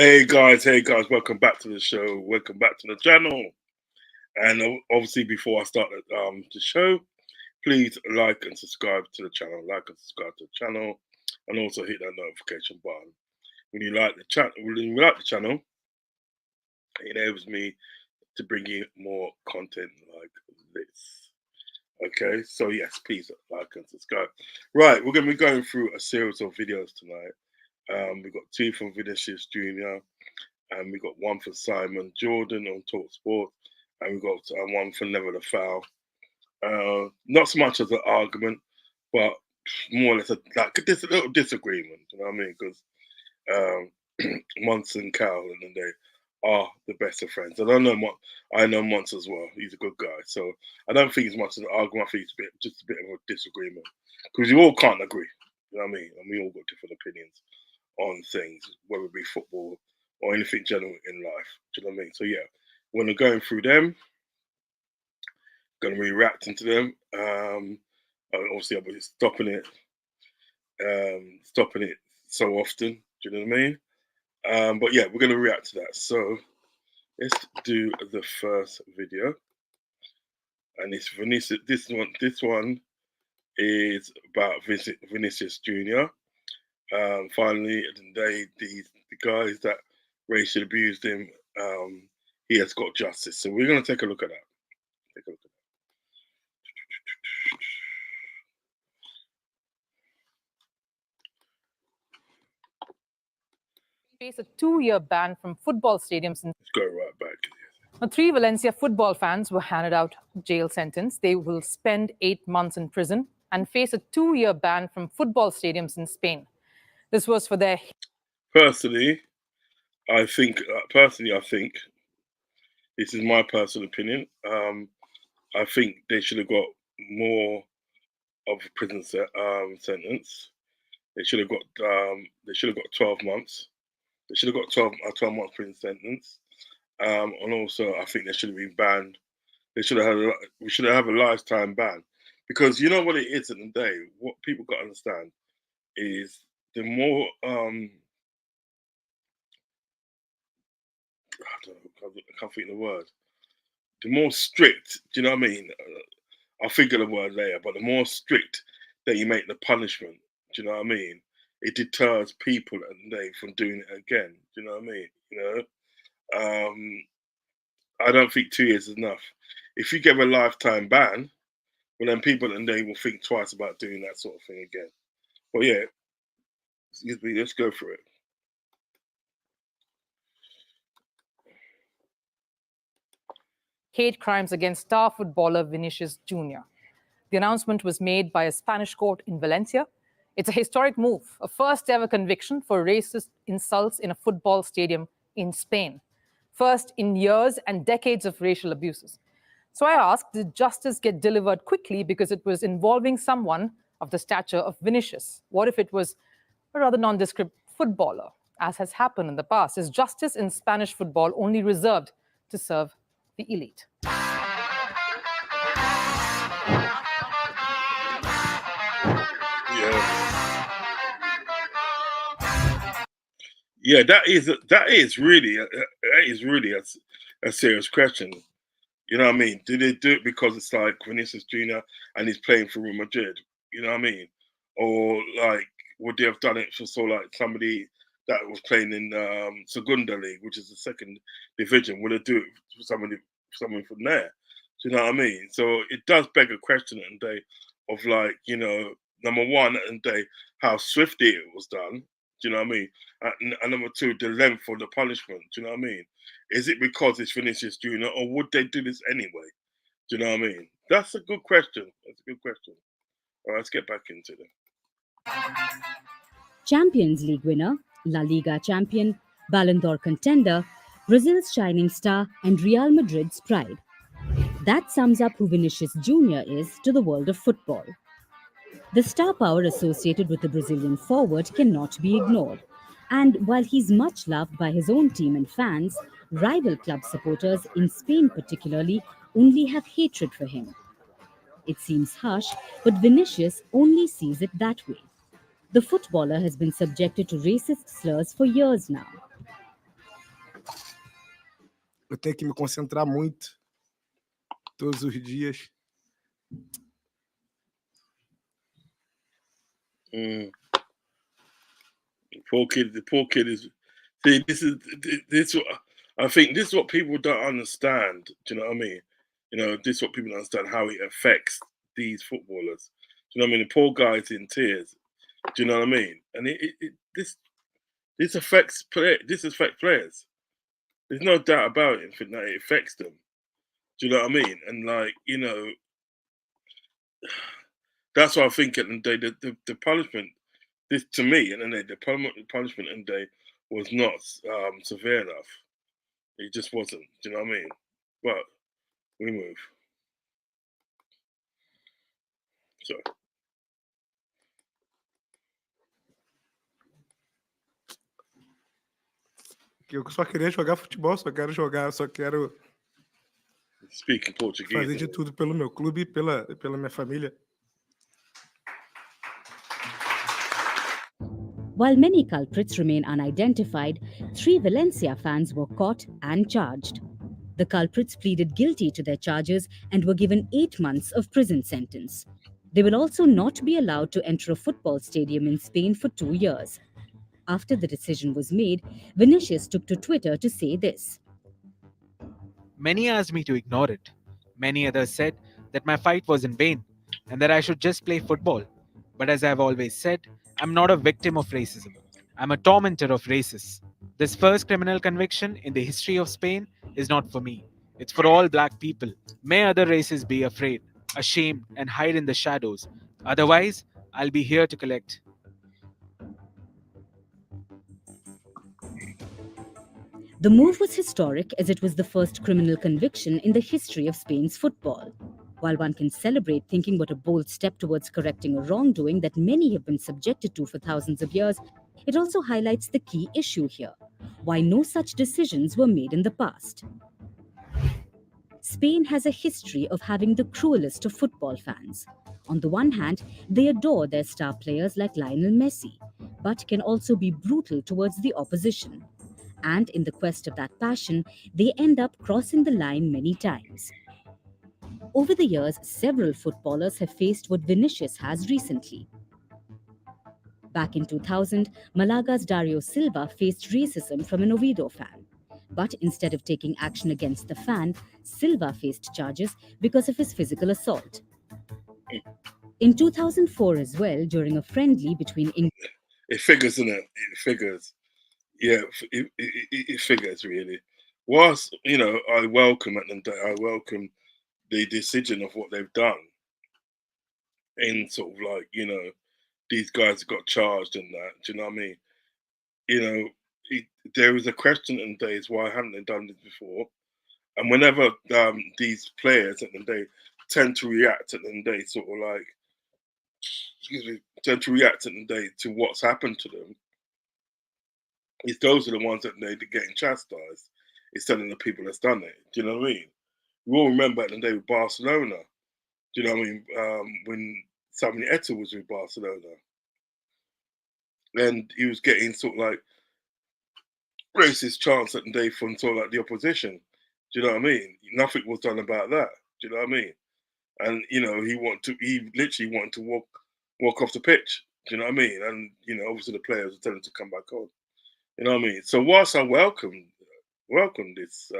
Hey guys, welcome back to the show. Welcome back to the channel. And obviously, before I start the show, please like and subscribe to the channel. Like and subscribe to the channel, and also hit that notification button. When you like the channel, it enables me to bring you more content like this. Okay, so yes, please like and subscribe. Right, we're going to be going through a series of videos tonight. We've got two from Vinicius Jr. and we got one for Simon Jordan on Talk Sport, and we got one for Never the Foul. Not so much as an argument, but more or less a little disagreement. You know what I mean? Because Monts and Cal and they are the best of friends. I know Monts as well. He's a good guy, so I don't think it's much of an argument. I think it's just a bit of a disagreement because you all can't agree. You know what I mean? And we all got different opinions on things, whether it be football or anything general in life. Do you know what I mean? So yeah, when we're going through them, going to be reacting to them. Obviously, I'll be stopping it so often. Do you know what I mean? But yeah, we're going to react to that. So let's do the first video, and it's Vinicius. This one is about Vinicius Jr. Finally, the guys that racially abused him, he has got justice. So we're going to take a look at that. Take a look at that. Face a 2-year ban from football stadiums. Let's go right back. Now, 3 Valencia football fans were handed out jail sentence. They will spend 8 months in prison and face a 2-year ban from football stadiums in Spain. This was for their... Personally, I think this is my personal opinion. I think they should have got more of a prison sentence. They should have got 12 months. They should have got 12 months prison sentence. And also, I think they should have been banned. We should have a lifetime ban, because you know what it is at the day. What people got to understand is the more I can't think of the word. The more strict, do you know what I mean? I'll figure the word later, but the more strict that you make the punishment, do you know what I mean? It deters people and they from doing it again. Do you know what I mean? You know, I don't think 2 years is enough. If you give a lifetime ban, well, then people and they will think twice about doing that sort of thing again. But yeah, excuse me, let's go for it. hate crimes against star footballer Vinicius Jr. The announcement was made by a Spanish court in Valencia. It's a historic move, a first-ever conviction for racist insults in a football stadium in Spain. First in years and decades of racial abuses. So I asked, did justice get delivered quickly because it was involving someone of the stature of Vinicius? What if it was a rather nondescript footballer, as has happened in the past? Is justice in Spanish football only reserved to serve the elite? Yeah, that is really a serious question. You know what I mean? Did they do it because it's like Vinicius Jr. and he's playing for Real Madrid? You know what I mean? Or like, would they have done it for somebody that was playing in Segunda League, which is the second division? Would they do it for someone from there? Do you know what I mean? So it does beg a question at the day of, like, you know, number one, at the day, how swiftly it was done. Do you know what I mean? And number two, the length of the punishment. Do you know what I mean? Is it because it's Vinicius Jr. or would they do this anyway? Do you know what I mean? That's a good question. That's a good question. All right, let's get back into it. Champions League winner, La Liga champion, Ballon d'Or contender, Brazil's shining star, and Real Madrid's pride. That sums up who Vinicius Jr. is to the world of football. The star power associated with the Brazilian forward cannot be ignored. And while he's much loved by his own team and fans, rival club supporters, in Spain particularly, only have hatred for him. It seems harsh, but Vinicius only sees it that way. The footballer has been subjected to racist slurs for years now. eu tenho que me concentrar muito todos os dias. The poor kid is. See, this. I think this is what people don't understand. Do you know what I mean? This is what people don't understand, how it affects these footballers. Do you know what I mean? The poor guy's in tears. Do you know what I mean? And this affects players. There's no doubt about it. That it affects them. Do you know what I mean? And that's why I think at the end of the day, the punishment, this to me, and then the punishment and day was not severe enough. It just wasn't. Do you know what I mean? But we move. So. Eu só queria jogar futebol, só quero Speaking Portuguese, fazer de tudo pelo meu clube e pela minha família. While many culprits remain unidentified, 3 Valencia fans were caught and charged. The culprits pleaded guilty to their charges and were given 8 months of prison sentence. They will also not be allowed to enter a football stadium in Spain for 2 years. After the decision was made, Vinicius took to Twitter to say this. Many asked me to ignore it. Many others said that my fight was in vain and that I should just play football. But as I've always said, I'm not a victim of racism. I'm a tormentor of racists. This first criminal conviction in the history of Spain is not for me. It's for all black people. May other races be afraid, ashamed, and hide in the shadows. Otherwise, I'll be here to collect. The move was historic as it was the first criminal conviction in the history of Spain's football. While one can celebrate thinking what a bold step towards correcting a wrongdoing that many have been subjected to for thousands of years, it also highlights the key issue here: why no such decisions were made in the past. Spain has a history of having the cruelest of football fans. On the one hand, they adore their star players like Lionel Messi, but can also be brutal towards the opposition. And in the quest of that passion, they end up crossing the line many times. Over the years, several footballers have faced what Vinicius has recently. Back in 2000, Malaga's Dario Silva faced racism from an Oviedo fan. But instead of taking action against the fan, Silva faced charges because of his physical assault. In 2004 as well, during a friendly between... It figures, isn't it? It figures. Yeah, it figures, really. Whilst, I welcome the decision of what they've done. And sort of these guys got charged and that. Do you know what I mean? There is a question in days, why haven't they done this before? And whenever these players at the day tend to react at the day, sort of tend to react at the day to what's happened to them, those are the ones that they're getting chastised instead of the people that's done it. Do you know what I mean? We all remember at the day with Barcelona. Do you know what I mean? When Samuel Eto'o was with Barcelona, and he was getting sort of racist chants at the day from sort of the opposition. Do you know what I mean? Nothing was done about that. Do you know what I mean? And he literally wanted to walk off the pitch. Do you know what I mean? And obviously the players were telling him to come back on. You know what I mean? So whilst I welcome this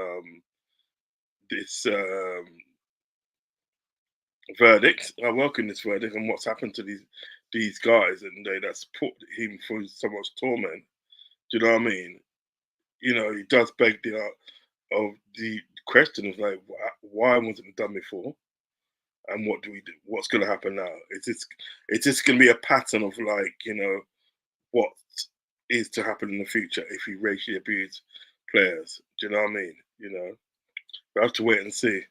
verdict, I welcome this verdict and what's happened to these guys and that's put him through so much torment. Do you know what I mean? It does beg of the question of why wasn't it done before? And what do we do? What's going to happen now? It's just going to be a pattern of what is to happen in the future if you racially abuse players. Do you know what I mean? We have to wait and see.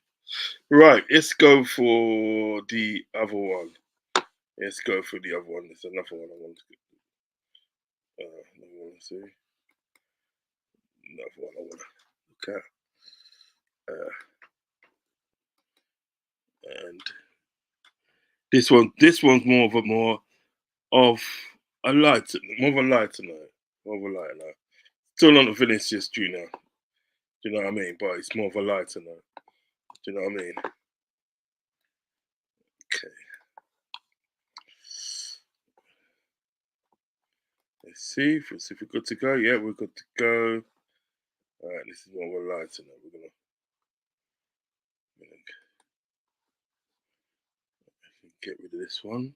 Right, let's go for the other one. There's another one I want to see. Another one I want to look at. And this one's more of a light tonight. Still on the Vinicius Jr. Do you know what I mean? But it's more of a lighter note. Do you know what I mean? Okay. Let's see if we're good to go. Yeah, we're good to go. All right, this is more of a lighter note. We're gonna get rid of this one.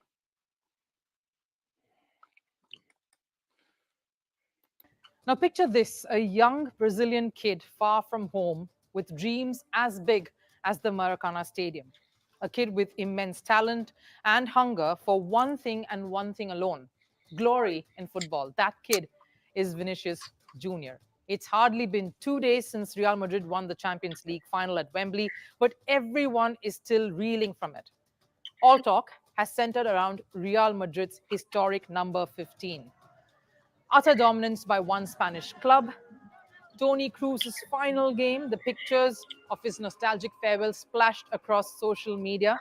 Now, picture this: a young Brazilian kid far from home with dreams as big as the Maracana Stadium. A kid with immense talent and hunger for one thing and one thing alone: glory in football. That kid is Vinicius Jr. It's hardly been 2 days since Real Madrid won the Champions League final at Wembley, but everyone is still reeling from it. All talk has centered around Real Madrid's historic number 15. Utter dominance by one Spanish club, Tony Cruz's final game, the pictures of his nostalgic farewell splashed across social media,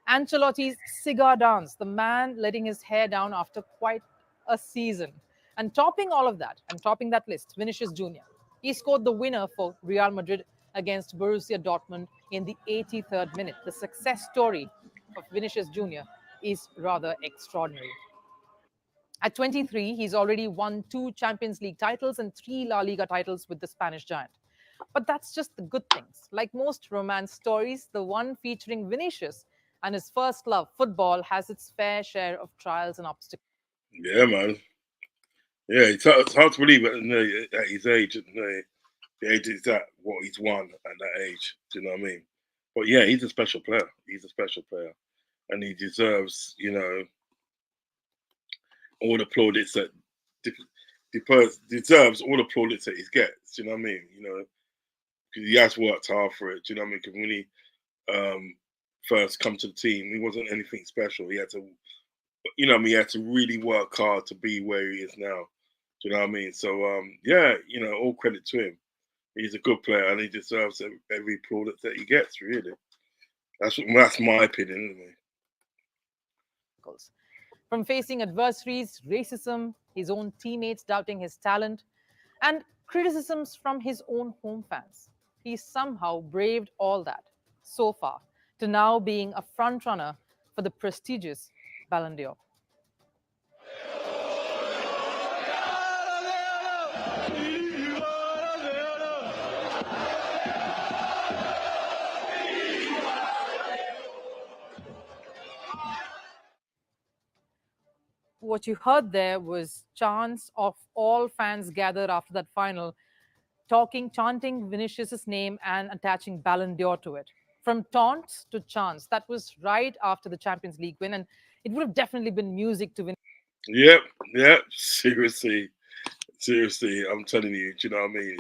Ancelotti's cigar dance, the man letting his hair down after quite a season. And topping all of that, and topping that list, Vinicius Jr. He scored the winner for Real Madrid against Borussia Dortmund in the 83rd minute. The success story of Vinicius Jr. is rather extraordinary. At 23, he's already won 2 Champions League titles and 3 La Liga titles with the Spanish giant. But that's just the good things. Like most romance stories, the one featuring Vinicius and his first love, football, has its fair share of trials and obstacles. Yeah, man. Yeah, it's hard to believe at his age, the age is at what he's won at that age. Do you know what I mean? But yeah, he's a special player. He's a special player, and he deserves, all the plaudits that deserves all the plaudits that he gets. Do you know what I mean? Because he has worked hard for it. Do you know what I mean? Because when he first come to the team, he wasn't anything special. He had to, he had to really work hard to be where he is now. Do you know what I mean? So yeah, all credit to him. He's a good player, and he deserves every plaudit that he gets. Really, that's my opinion, anyway. From facing adversaries, racism, his own teammates doubting his talent, and criticisms from his own home fans, he somehow braved all that so far to now being a frontrunner for the prestigious Ballon d'Or. What you heard there was chants of all fans gathered after that final, chanting Vinicius' name and attaching Ballon d'Or to it. From taunts to chants. That was right after the Champions League win, and it would have definitely been music to Vinicius. Yep. Seriously, I'm telling you. Do you know what I mean?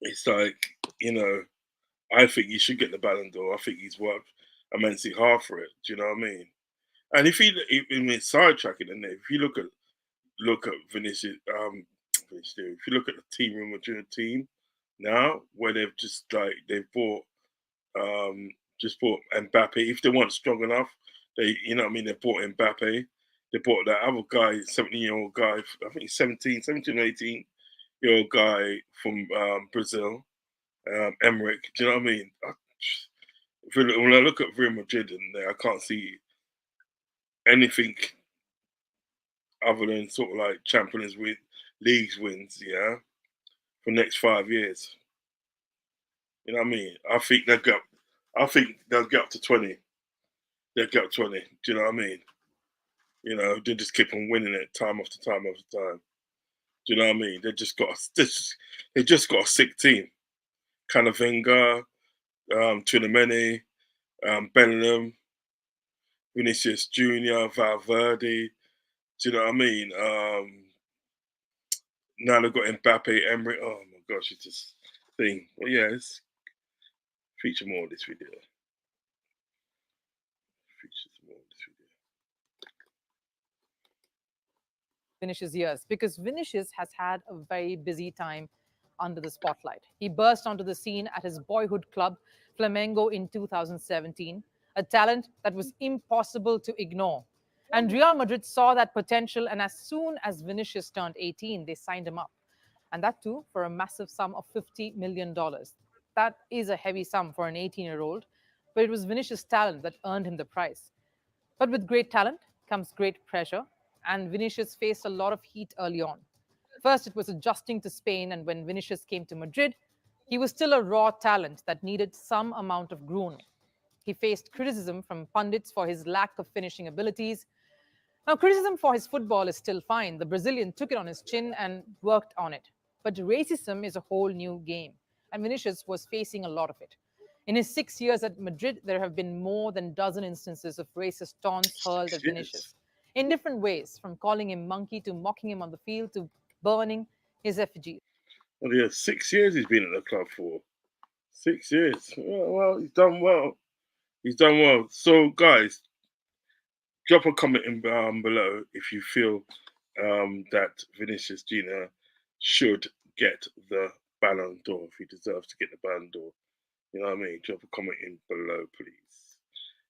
It's like, I think he should get the Ballon d'Or. I think he's worked immensely hard for it. Do you know what I mean? And if sidetracking, and if you look at Vinicius, if you look at the team, Real Madrid team now, where they've they've bought Mbappe. If they weren't strong enough, they bought Mbappe. They bought that other guy, 17-year-old guy. I think he's 17 or 18-year-old guy from Brazil, Emmerich. Do you know what I mean? When I look at Real Madrid and I can't see anything other than sort of like Champions Leagues wins, yeah, for the next 5 years. You know what I mean? I think they'll get up to 20. They'll get up to 20. Do you know what I mean? They just keep on winning it time after time after time. Do you know what I mean? They just got a sick team. Canavinga, Trinameni, Bellingham, Vinicius Jr., Valverde. Do you know what I mean? Now they've got Mbappe, Emery. Oh my gosh, it's just thing. Well, yeah, let's feature more of this video. Vinicius' years, because Vinicius has had a very busy time under the spotlight. He burst onto the scene at his boyhood club, Flamengo, in 2017, a talent that was impossible to ignore. And Real Madrid saw that potential, and as soon as Vinicius turned 18, they signed him up. and that too for a massive sum of $50 million. That is a heavy sum for an 18-year-old, but it was Vinicius' talent that earned him the prize. But with great talent comes great pressure, and Vinicius faced a lot of heat early on. First, it was adjusting to Spain, and when Vinicius came to Madrid, he was still a raw talent that needed some amount of grooming. He faced criticism from pundits for his lack of finishing abilities. Now, criticism for his football is still fine. The Brazilian took it on his chin and worked on it. But racism is a whole new game, and Vinicius was facing a lot of it. In his 6 years at Madrid, there have been more than a dozen instances of racist taunts hurled at Vinicius in different ways, from calling him monkey to mocking him on the field to burning his effigy. Well, yeah, 6 years he's been at the club for. 6 years. Well, he's done well. He's done well. So, guys, drop a comment in below if you feel that Vinicius Jr. should get the Ballon d'Or, if he deserves to get the Ballon d'Or. You know what I mean? Drop a comment in below, please.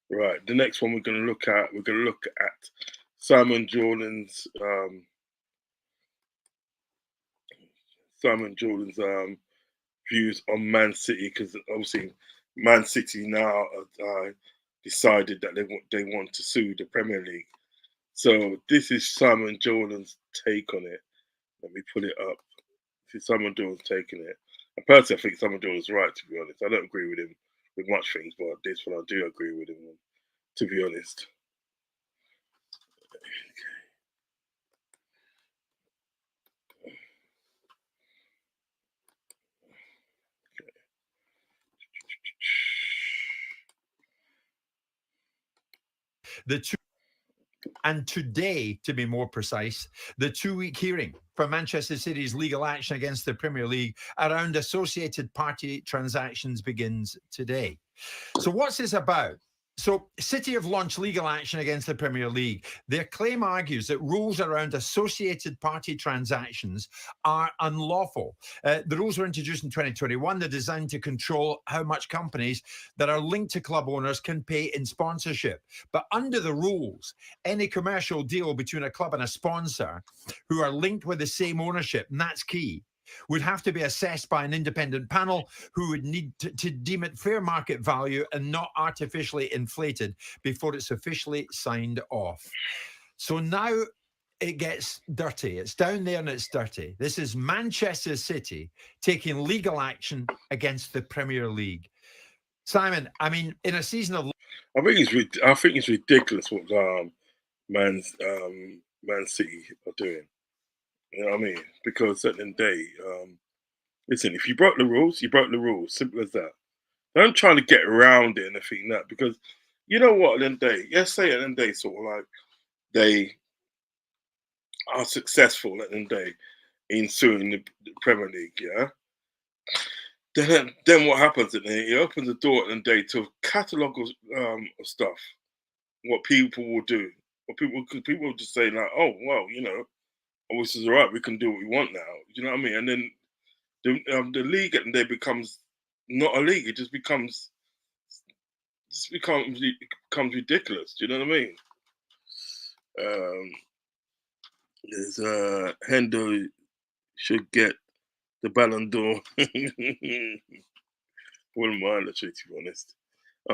Right, the next one we're going to look at Simon Jordan's views on Man City, because obviously Man City now decided that they want to sue the Premier League. So this is Simon Jordan's take on it. Let me pull it up. This is Simon Jordan's take on it. And personally, I think Simon Jordan's right, to be honest. I don't agree with him with much things, but this one I do agree with him on, to be honest. And today, to be more precise, the 2-week hearing for Manchester City's legal action against the Premier League around associated party transactions begins today. So what's this about? So City have launched legal action against the Premier League. Their claim argues that rules around associated party transactions are unlawful. The rules were introduced in 2021. They're designed to control how much companies that are linked to club owners can pay in sponsorship. But under the rules, any commercial deal between a club and a sponsor who are linked with the same ownership, and that's key, would have to be assessed by an independent panel who would need to deem it fair market value and not artificially inflated before it's officially signed off. So now it gets dirty. It's down there and it's dirty. This is Manchester City taking legal action against the Premier League. Simon, I mean, in a season of... I think it's ridiculous what Man City are doing. You know what I mean? Because at the end of the day, listen, if you broke the rules, you broke the rules. Simple as that. Don't try to get around it and everything that, because you know what, at the end of the day, let's say at the end of the day, sort of like they are successful at the end of the day in suing the Premier League, yeah? Then what happens at the end? It opens the door at the end of the day to a catalogue of stuff, what people will do. Because people will just say like, oh, well, you know, this is all right, we can do what we want now. You know what I mean? And then the league at the day becomes not a league. It just becomes ridiculous. Do you know what I mean? There's Hendo should get the Ballon d'Or. Wouldn't mind actually, to be honest.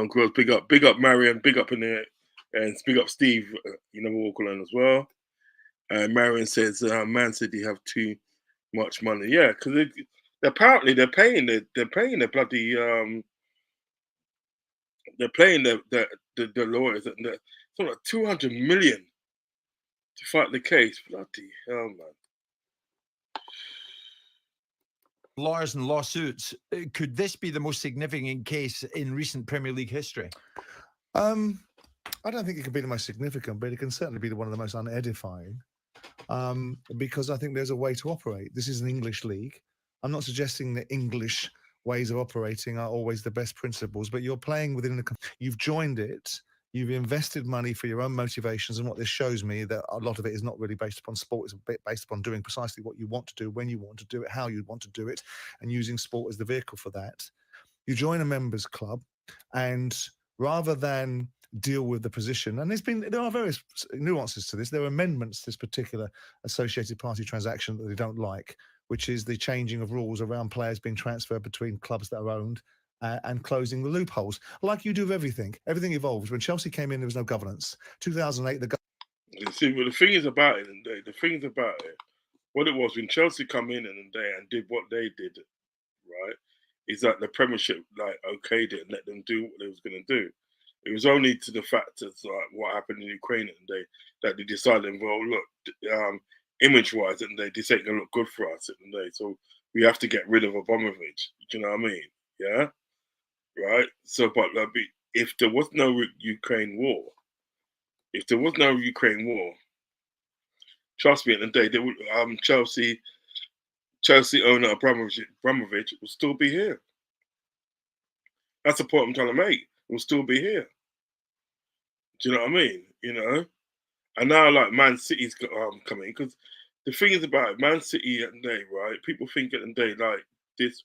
Gross, big up Marion, big up in there, and big up Steve. You never walk alone as well. Marion says, Man City have too much money. Yeah, because apparently they're paying the bloody they're paying the lawyers. It's like 200 million to fight the case. Bloody hell, man. Lawyers and lawsuits. Could this be the most significant case in recent Premier League history? I don't think it could be the most significant, but it can certainly be one of the most unedifying. Because I think there's a way to operate. This is an English league. I'm not suggesting that English ways of operating are always the best principles, but you're playing within you've joined it, you've invested money for your own motivations, and what this shows me that a lot of it is not really based upon sport. It's a bit based upon doing precisely what you want to do, when you want to do it, how you want to do it, and using sport as the vehicle for that. You join a members club, and rather than deal with the position, and there are various nuances to this. There are amendments to this particular associated party transaction that they don't like, which is the changing of rules around players being transferred between clubs that are owned and closing the loopholes. Like you do with everything. Everything evolves. When Chelsea came in, there was no governance. 2008, You see, well, the thing is about it, what it was when Chelsea come in and did what they did, right? Is that the Premiership like okayed it and let them do what they was going to do. It was only to the fact of like what happened in Ukraine and that they decided, well, look, image-wise, and this ain't gonna look good for us, so we have to get rid of Abramovich. Do you know what I mean? Yeah, right. So, but if there was no Ukraine war, trust me, at the day they would Chelsea owner Abramovich will still be here. That's the point I'm trying to make. Will still be here. Do you know what I mean? You know, and now like Man City's coming, because the thing is about it, Man City at the day, right? People think at the day like this,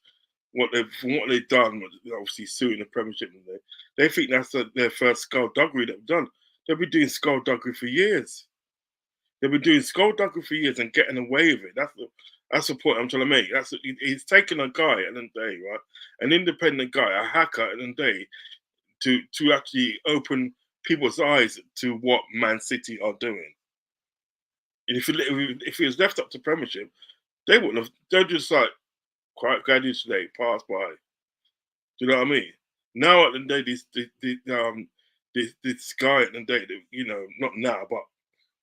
what they've done, obviously suing the Premiership, and they think that's their first skullduggery they've done. They've been doing skullduggery for years. They've been doing skullduggery for years and getting away with it. That's the point I'm trying to make. He's taking a guy at the end of the day, right? An independent guy, a hacker at the end of the day, to actually open people's eyes to what Man City are doing. And if it was left up to Premiership, they wouldn't have. They're just like quite gradually today, pass by. Do you know what I mean? Now at the day, this guy at the day, you know, not now, but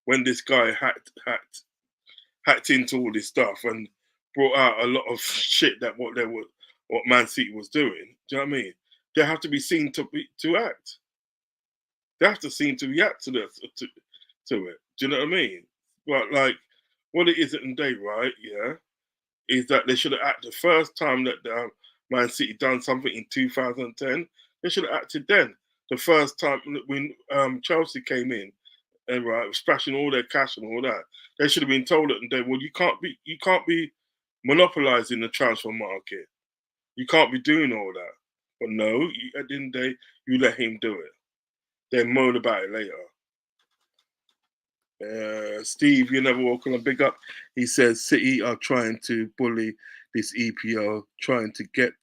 when this guy hacked into all this stuff and brought out a lot of shit that what Man City was doing. Do you know what I mean? They have to be seen to act. They have to seem to react to it. Do you know what I mean? But like, what it is at the day, right? Yeah, is that they should have acted the first time that Man City done something in 2010. They should have acted then. The first time when Chelsea came in and right, splashing all their cash and all that, they should have been told at the day, well, you can't be monopolizing the transfer market. You can't be doing all that. But no, at the end of the day, you let him do it. Then moan about it later. Steve, you never walk on a big up. He says City are trying to bully this EPO, trying to get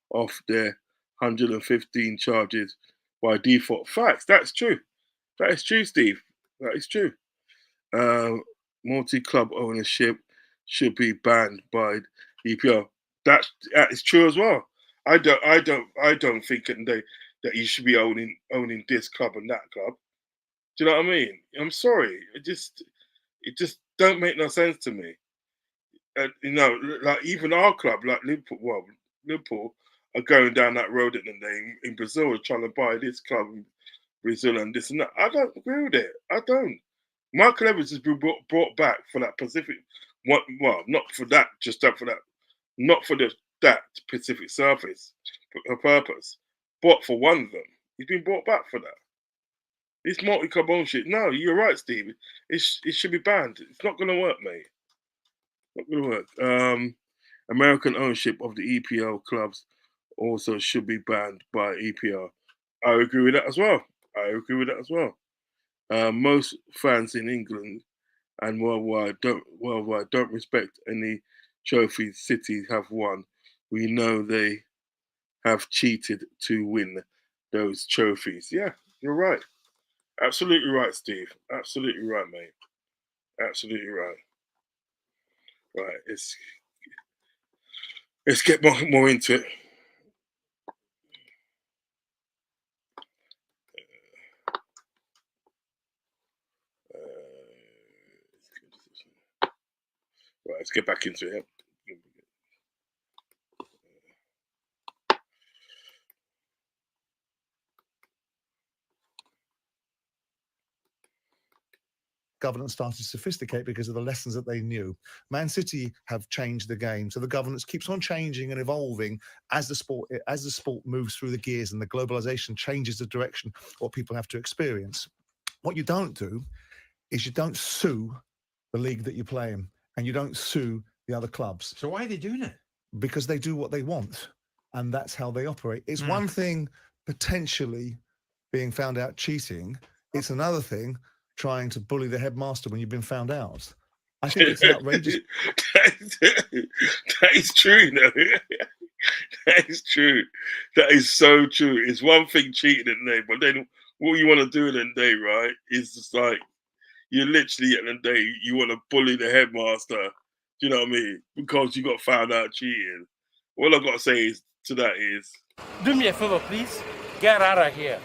off their 115 charges by default. Facts. That's true. That is true, Steve. That is true. Multi-club ownership should be banned by EPO. That is true as well. I don't think that you should be owning this club and that club. Do you know what I mean? I'm sorry. It just don't make no sense to me. You know, like even our club, like Liverpool are going down that road at the day in Brazil, trying to buy this club in Brazil and this and that. I don't agree with it. I don't. Michael Evans has been brought back for that Pacific. Well, not for that, just that for that, not for that specific purpose, but for one of them, he's been brought back for that. It's multi-club ownership. No, you're right, Steve. It should be banned. It's not going to work, mate. Not going to work. American ownership of the EPL clubs also should be banned by EPL. I agree with that as well. Most fans in England and worldwide don't respect any trophies City have won. We know they have cheated to win those trophies. Yeah, you're right. Absolutely right, Steve. Absolutely right, mate. Absolutely right. Right, let's get more into it. Right, let's get back into it. Governance started to sophisticate because of the lessons that they knew. Man City have changed the game, so the governance keeps on changing and evolving as the sport moves through the gears and the globalization changes the direction what people have to experience. What you don't do is you don't sue the league that you play in, and you don't sue the other clubs. So why are they doing it? Because they do what they want, and that's how they operate. It's one thing potentially being found out cheating. It's another thing trying to bully the headmaster when you've been found out. I think it's an outrageous. That is true, you know. That is true. That is so true. It's one thing cheating at the day, but then what you want to do at the day, right, is just like you literally at the day you want to bully the headmaster. Do you know what I mean? Because you got found out cheating. All I got to say to that is, do me a favor, please. Get out of here.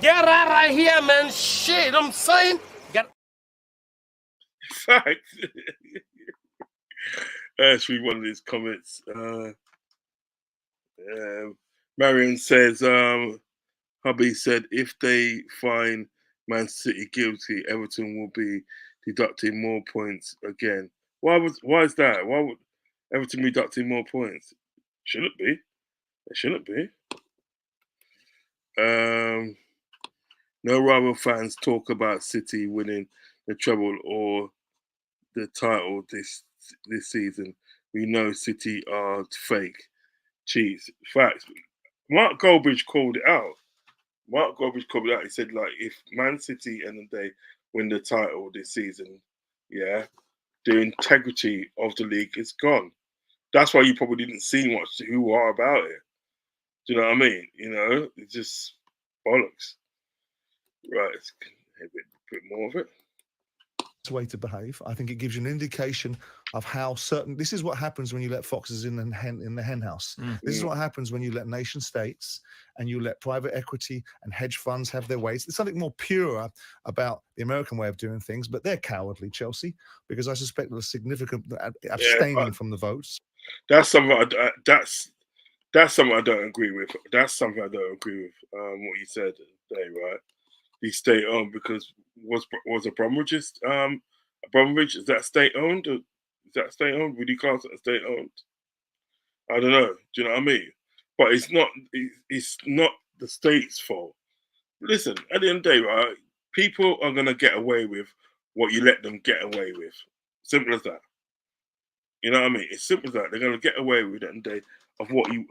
Get out of here, man. Shit, I'm saying. fact. Let's read one of these comments. Marion says, hubby said if they find Man City guilty, Everton will be deducting more points again. Why is that? Why would Everton be deducting more points? Shouldn't be. It shouldn't be. No rival fans talk about City winning the treble or the title this season. We know City are fake cheats. Facts. Mark Goldbridge called it out. He said, like, if Man City and they win the title this season, yeah, the integrity of the league is gone. That's why you probably didn't see much who are about it. Do you know what I mean? You know, it's just bollocks. Right, let's a bit more of it. Way to behave. I think it gives you an indication of how certain. This is what happens when you let foxes in the hen house. This is what happens when you let nation states and you let private equity and hedge funds have their ways. There's something more pure about the American way of doing things, but they're cowardly, Chelsea, because I suspect there's significant abstaining from the votes. That's something. That's something I don't agree with. What you said today, right? He state owned because was Abramovich Abramovich, is that state owned? Is that state owned? Would you class it state owned? I don't know. Do you know what I mean? But it's not. It's not the state's fault. Listen, at the end of the day, right? People are gonna get away with what you let them get away with. Simple as that. You know what I mean? It's simple as that. They're gonna get away with it, and they of what you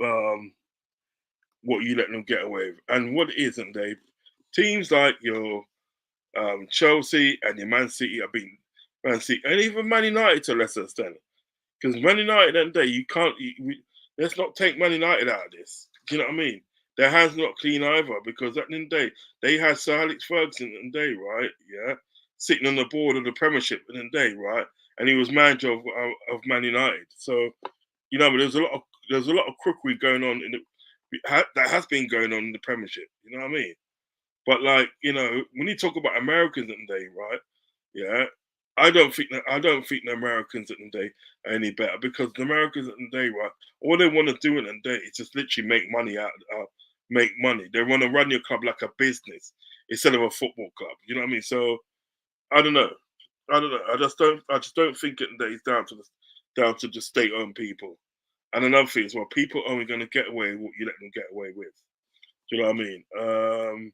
let them get away with, and what it isn't, Dave. Teams like your Chelsea and your Man City have been Man City, and even Man United to a lesser extent. Because Man United, at the end of the day, you can't. Let's not take Man United out of this. Do you know what I mean? Their hands not clean either, because at the end of the day, they had Sir Alex Ferguson at the day, right? Yeah, sitting on the board of the Premiership at the day, right? And he was manager of Man United. So, you know, but there's a lot of crookery going on that has been going on in the Premiership. You know what I mean? But like, you know, when you talk about Americans at the day, right? Yeah, I don't think the Americans at the day are any better, because the Americans at the day, right? All they want to do at the day is just literally make money make money. They want to run your club like a business instead of a football club. You know what I mean? So I don't know. I just don't think it is down to the state-owned people. And another thing is, well, people are only going to get away with what you let them get away with. Do you know what I mean?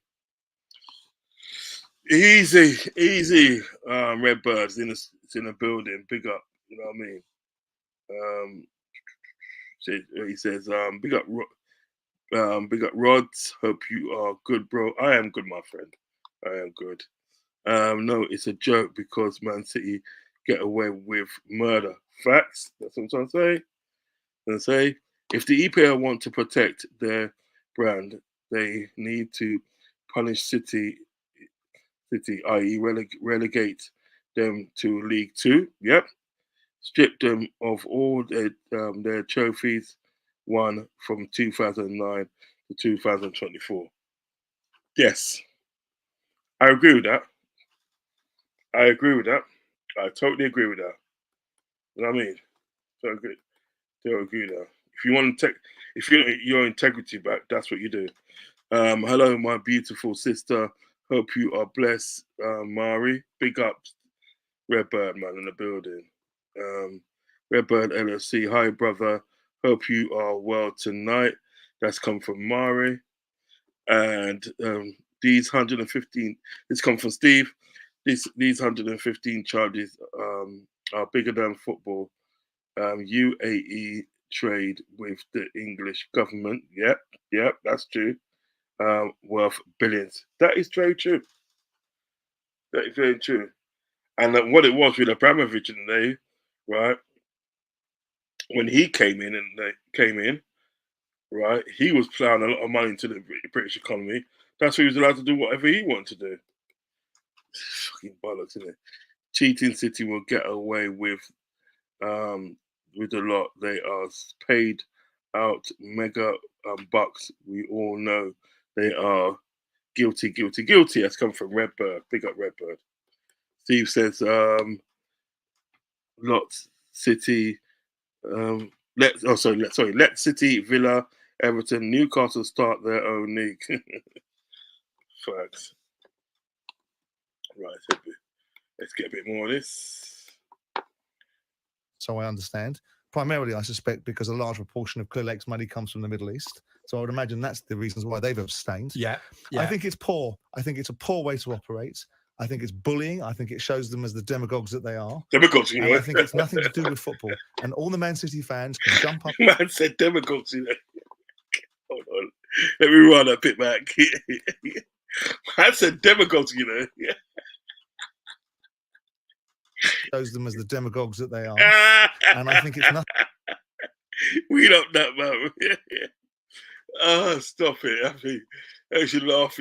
Easy. Redbirds in a building. Big up. You know what I mean? He says, big up Rodz. Hope you are good, bro. I am good, my friend. I am good. No, it's a joke because Man City get away with murder. Facts. That's what I'm trying to say. If the EPL want to protect their brand, they need to punish City, i.e., relegate them to League Two. Yep. Strip them of all their trophies won from 2009 to 2024. Yes, I agree with that. I totally agree with that. You know what I mean? So good. Don't agree with that. If you want to if you want your integrity back, that's what you do. Hello, my beautiful sister. Hope you are blessed, Mari. Big ups, Redbird man in the building. Redbird LLC. Hi, brother. Hope you are well tonight. That's come from Mari. And these 115. This come from Steve. These 115 charges are bigger than football. UAE trade with the English government. Yep, that's true. Worth billions. That is very true. That is very true. And what it was with Abramovich in the day, right? When he came in right, he was plowing a lot of money into the British economy. That's why he was allowed to do whatever he wanted to do. Fucking bollocks, isn't it? Cheating City will get away with a lot. They are paid out mega bucks. We all know they are guilty. That's come from Redbird. Big up Redbird. Steve says, Lot City. Let City, Villa, Everton, Newcastle start their own league. Facts. Right, let's get a bit more of this. So I understand. Primarily, I suspect because a large proportion of Clear Lake's money comes from the Middle East. So I would imagine that's the reasons why they've abstained. Yeah. I think it's poor. I think it's a poor way to operate. I think it's bullying. I think it shows them as the demagogues that they are. Demagogues, and I think it's nothing to do with football. And all the Man City fans can jump up. Man said demagogues, Hold on. Let me run a bit back. Man said demagogues, Shows them as the demagogues that they are. And I think it's nothing. Weed up that, man. Stop it. I mean, I should laugh,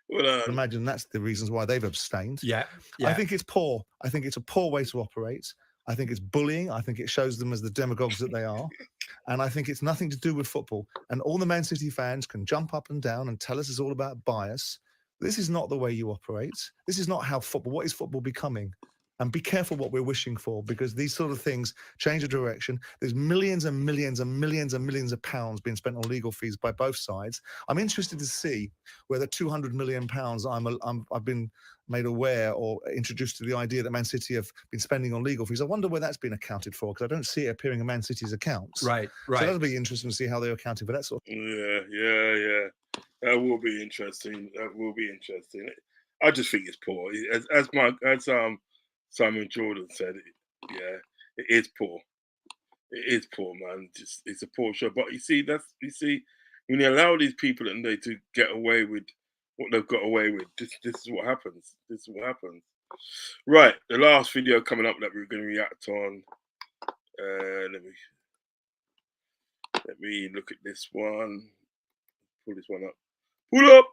Well, Imagine that's the reasons why they've abstained. Yeah. I think it's poor. I think it's a poor way to operate. I think it's bullying. I think it shows them as the demagogues that they are. And I think it's nothing to do with football. And all the Man City fans can jump up and down and tell us it's all about bias. This is not the way you operate. This is not how football, what is football becoming? And be careful what we're wishing for, because these sort of things change the direction. There's millions and millions and millions and millions of pounds being spent on legal fees by both sides. I'm interested to see whether 200 million pounds I've been made aware or introduced to the idea that Man City have been spending on legal fees. I wonder where that's been accounted for, because I don't see it appearing in Man City's accounts. Right. So that'll be interesting to see how they're accounting for that sort of. Yeah. That will be interesting. I just think it's poor. As Simon Jordan said, it is poor. It is poor, man. It's a poor show. But you see, when you allow these people and they to get away with what they've got away with, this is what happens. Right, the last video coming up that we're going to react on. Let me look at this one. Pull this one up. Pull up.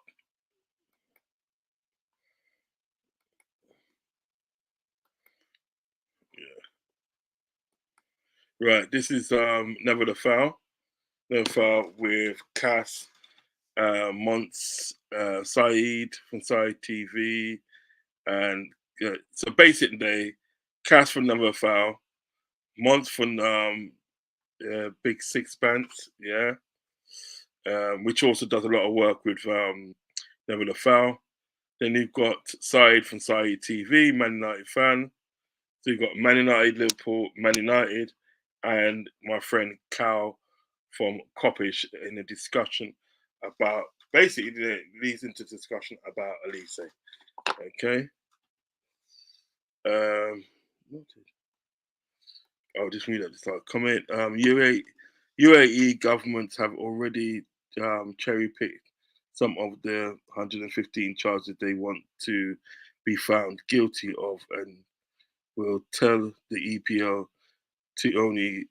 Right, this is Never the Foul with Cass, Monts, Saeed from Saeed TV, and so basically, Cass from Never the Foul, Monts from Big Sixpence, which also does a lot of work with Never the Foul. Then you've got Saeed from Saeed TV, Man United fan. So you've got Man United, Liverpool, Man United, and my friend Cal from Coppish in a discussion about, basically it leads into discussion about Elise. Okay. I'll just read out this comment. UAE governments have already cherry-picked some of the 115 charges they want to be found guilty of, and will tell the EPL to only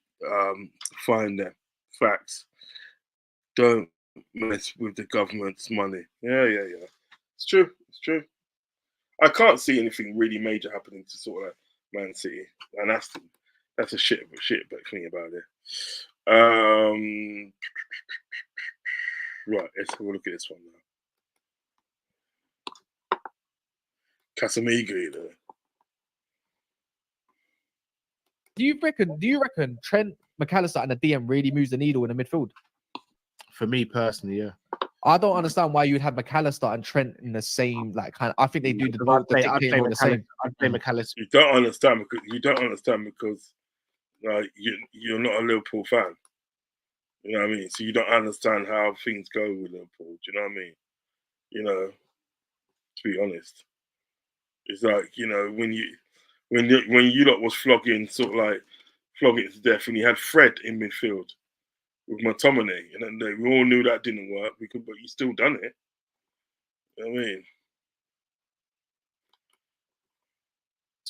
find them. Facts. Don't mess with the government's money. Yeah. It's true. I can't see anything really major happening to sort of Man City, and that's a shit thing about it. Right, let's have a look at this one now. Casemiro, Do you reckon Trent, McAllister, and the DM really moves the needle in the midfield? For me personally, yeah. I don't understand why you'd have McAllister and Trent in the same kind. I think they do I'd play the same. McAllister. You don't understand because you're not a Liverpool fan. You know what I mean? So you don't understand how things go with Liverpool. Do you know what I mean? To be honest, it's like when you lot was flogging to death, and you had Fred in midfield with McTominay, and then we all knew that didn't work. But you still done it. You know what I mean?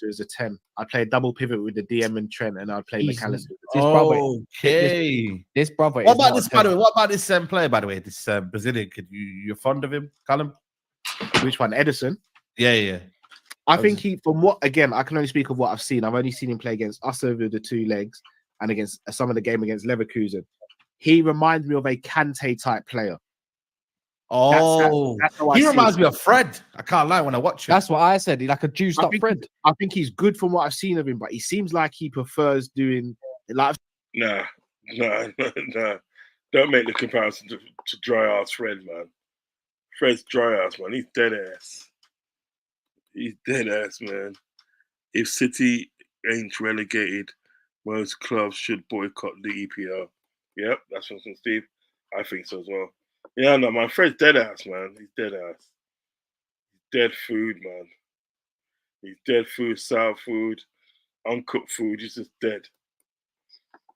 McAllister as a 10. I'd play a double pivot with the DM and Trent, and I'd play He's- McAllister. This brother, Okay. this brother. What is about not this, a by the 10. way? What about this player, by the way? This Brazilian kid. You're fond of him, Callum? Which one? Edison? Yeah. I think he, from what, again, I can only speak of what I've seen. I've only seen him play against us over the two legs and against some of the game against Leverkusen. He reminds me of a Kante type player. Oh, that's how I he see reminds it. me of Fred. I can't lie when I watch him. That's what I said. He's like a juiced up friend. I think he's good from what I've seen of him, but he seems like he prefers doing like. Nah. Don't make the comparison to dry ass Fred, man. Fred's dry ass, man. He's dead ass. He's dead ass, man. If City ain't relegated, most clubs should boycott the EPL. Yep, that's from Steve. I think so as well. Yeah, no, man. Fred's dead ass, man. He's dead ass. He's dead food, man. He's dead food, sour food, uncooked food. He's just dead.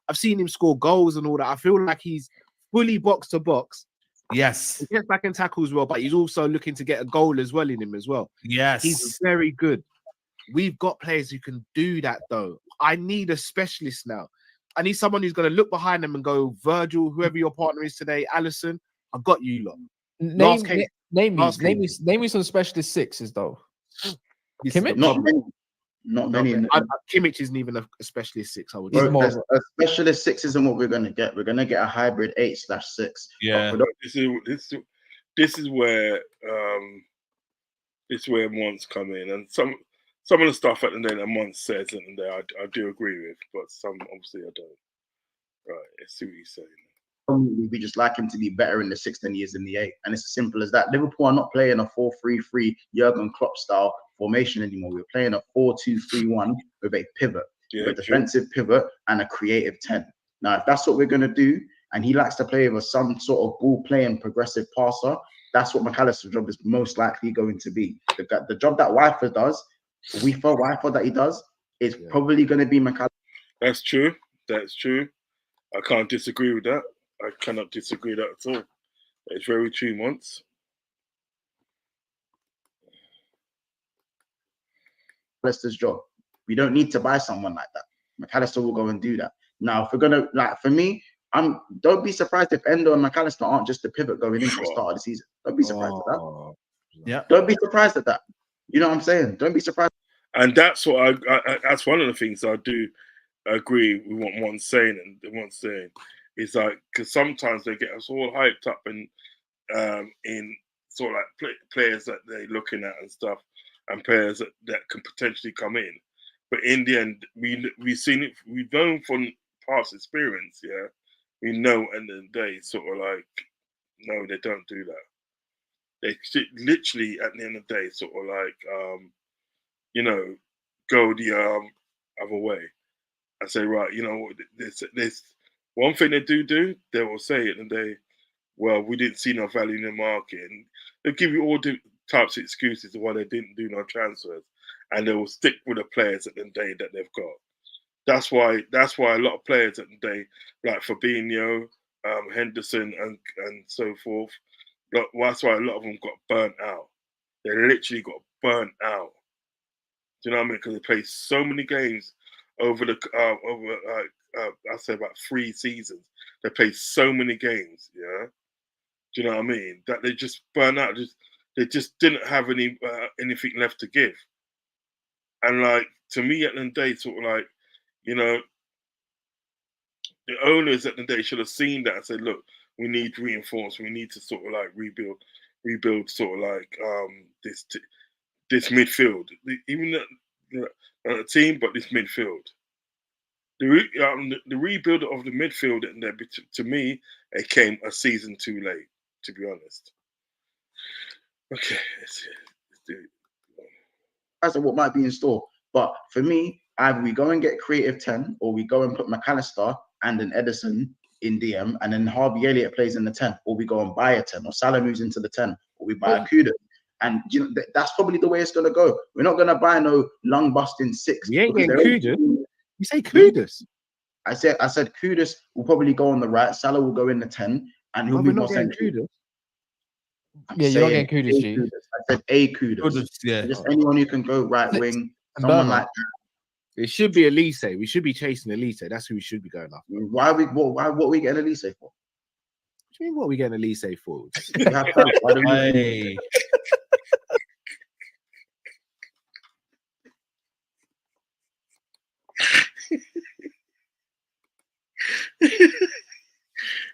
I've seen him score goals and all that. I feel like he's fully box to box. Yes. He gets back and tackles well, but he's also looking to get a goal as well in him as well. Yes. He's very good. We've got players who can do that, though. I need a specialist now. I need someone who's going to look behind them and go, Virgil, whoever your partner is today, Allison, I got you lot. Name me some specialist sixes though. Kimmich? Not many. Kimmich isn't even a specialist six, I would Bro, say. a specialist six isn't what we're gonna get. We're gonna get a hybrid 8/6. Yeah. This is where Mons come in, and some of the stuff at the end that Mons says and there I do agree with, but some obviously I don't. Right, let's see what he's saying. We just like him to be better in the 6 than he is in the 8, and it's as simple as that. Liverpool are not playing a 4-3-3 Jurgen Klopp style formation anymore. We're playing a 4-2-3-1 with a pivot, with a defensive pivot and a creative 10. Now, if that's what we're gonna do, and he likes to play with some sort of ball-playing progressive passer, that's what McAllister's job is most likely going to be. The job that Wyfer does, that he does, is probably going to be McAllister. That's true. That's true. I can't disagree with that. I cannot disagree with that at all. It's very true, Mons. McAllister's job. We don't need to buy someone like that. McAllister will go and do that. Now, if we're gonna, like, for me, don't be surprised if Endo and McAllister aren't just the pivot going into the start of the season. Don't be surprised at that. Yeah. Don't be surprised at that. You know what I'm saying? Don't be surprised. And that's what that's one of the things I do agree with what Mon's saying, and Mon's saying is like, because sometimes they get us all hyped up in sort of like players that they're looking at and stuff, and players that can potentially come in. But in the end, we've seen it. We've known from past experience. Yeah, we know at the end of the day, sort of like, no, they don't do that. They literally at the end of the day, sort of like, go the other way and say, right, you know, this one thing they do, they will say it and well, we didn't see no value in the market, and they'll give you all the types of excuses of why they didn't do no transfers, and they will stick with the players at the day that they've got. That's why a lot of players at the day, like Fabinho, Henderson, and so forth. That's why a lot of them got burnt out. They literally got burnt out. Do you know what I mean? Because they played so many games over I'd say about 3 seasons. They played so many games. Yeah. Do you know what I mean? That they just burnt out. They just didn't have anything left to give. And like, to me, at the end of the day, sort of like, you know, the owners at the day should have seen that and said, look, we need reinforcement. We need to sort of like rebuild sort of like this midfield, even the team, but this midfield. The rebuild of the midfield, and to me, it came a season too late, to be honest. Okay, let's do it. As of what might be in store, but for me, either we go and get creative 10, or we go and put McAllister and an Edison in DM, and then Harvey Elliott plays in the 10, or we go and buy a 10, or Salah moves into the 10, or we buy a Kudus. And you know, that's probably the way it's gonna go. We're not gonna buy no lung busting 6. We ain't getting Kudus. You say Kudus? I said Kudus will probably go on the right. Salah will go in the 10, and he'll be more central. Yeah, you're not getting Kudus, G. I said a Kudus. Yeah. Just anyone who can go right wing, someone like It should be Elise. We should be chasing Elise. That's who we should be going after. Why are we getting Elise for? What do you mean, what are we getting Elise for? Why do we...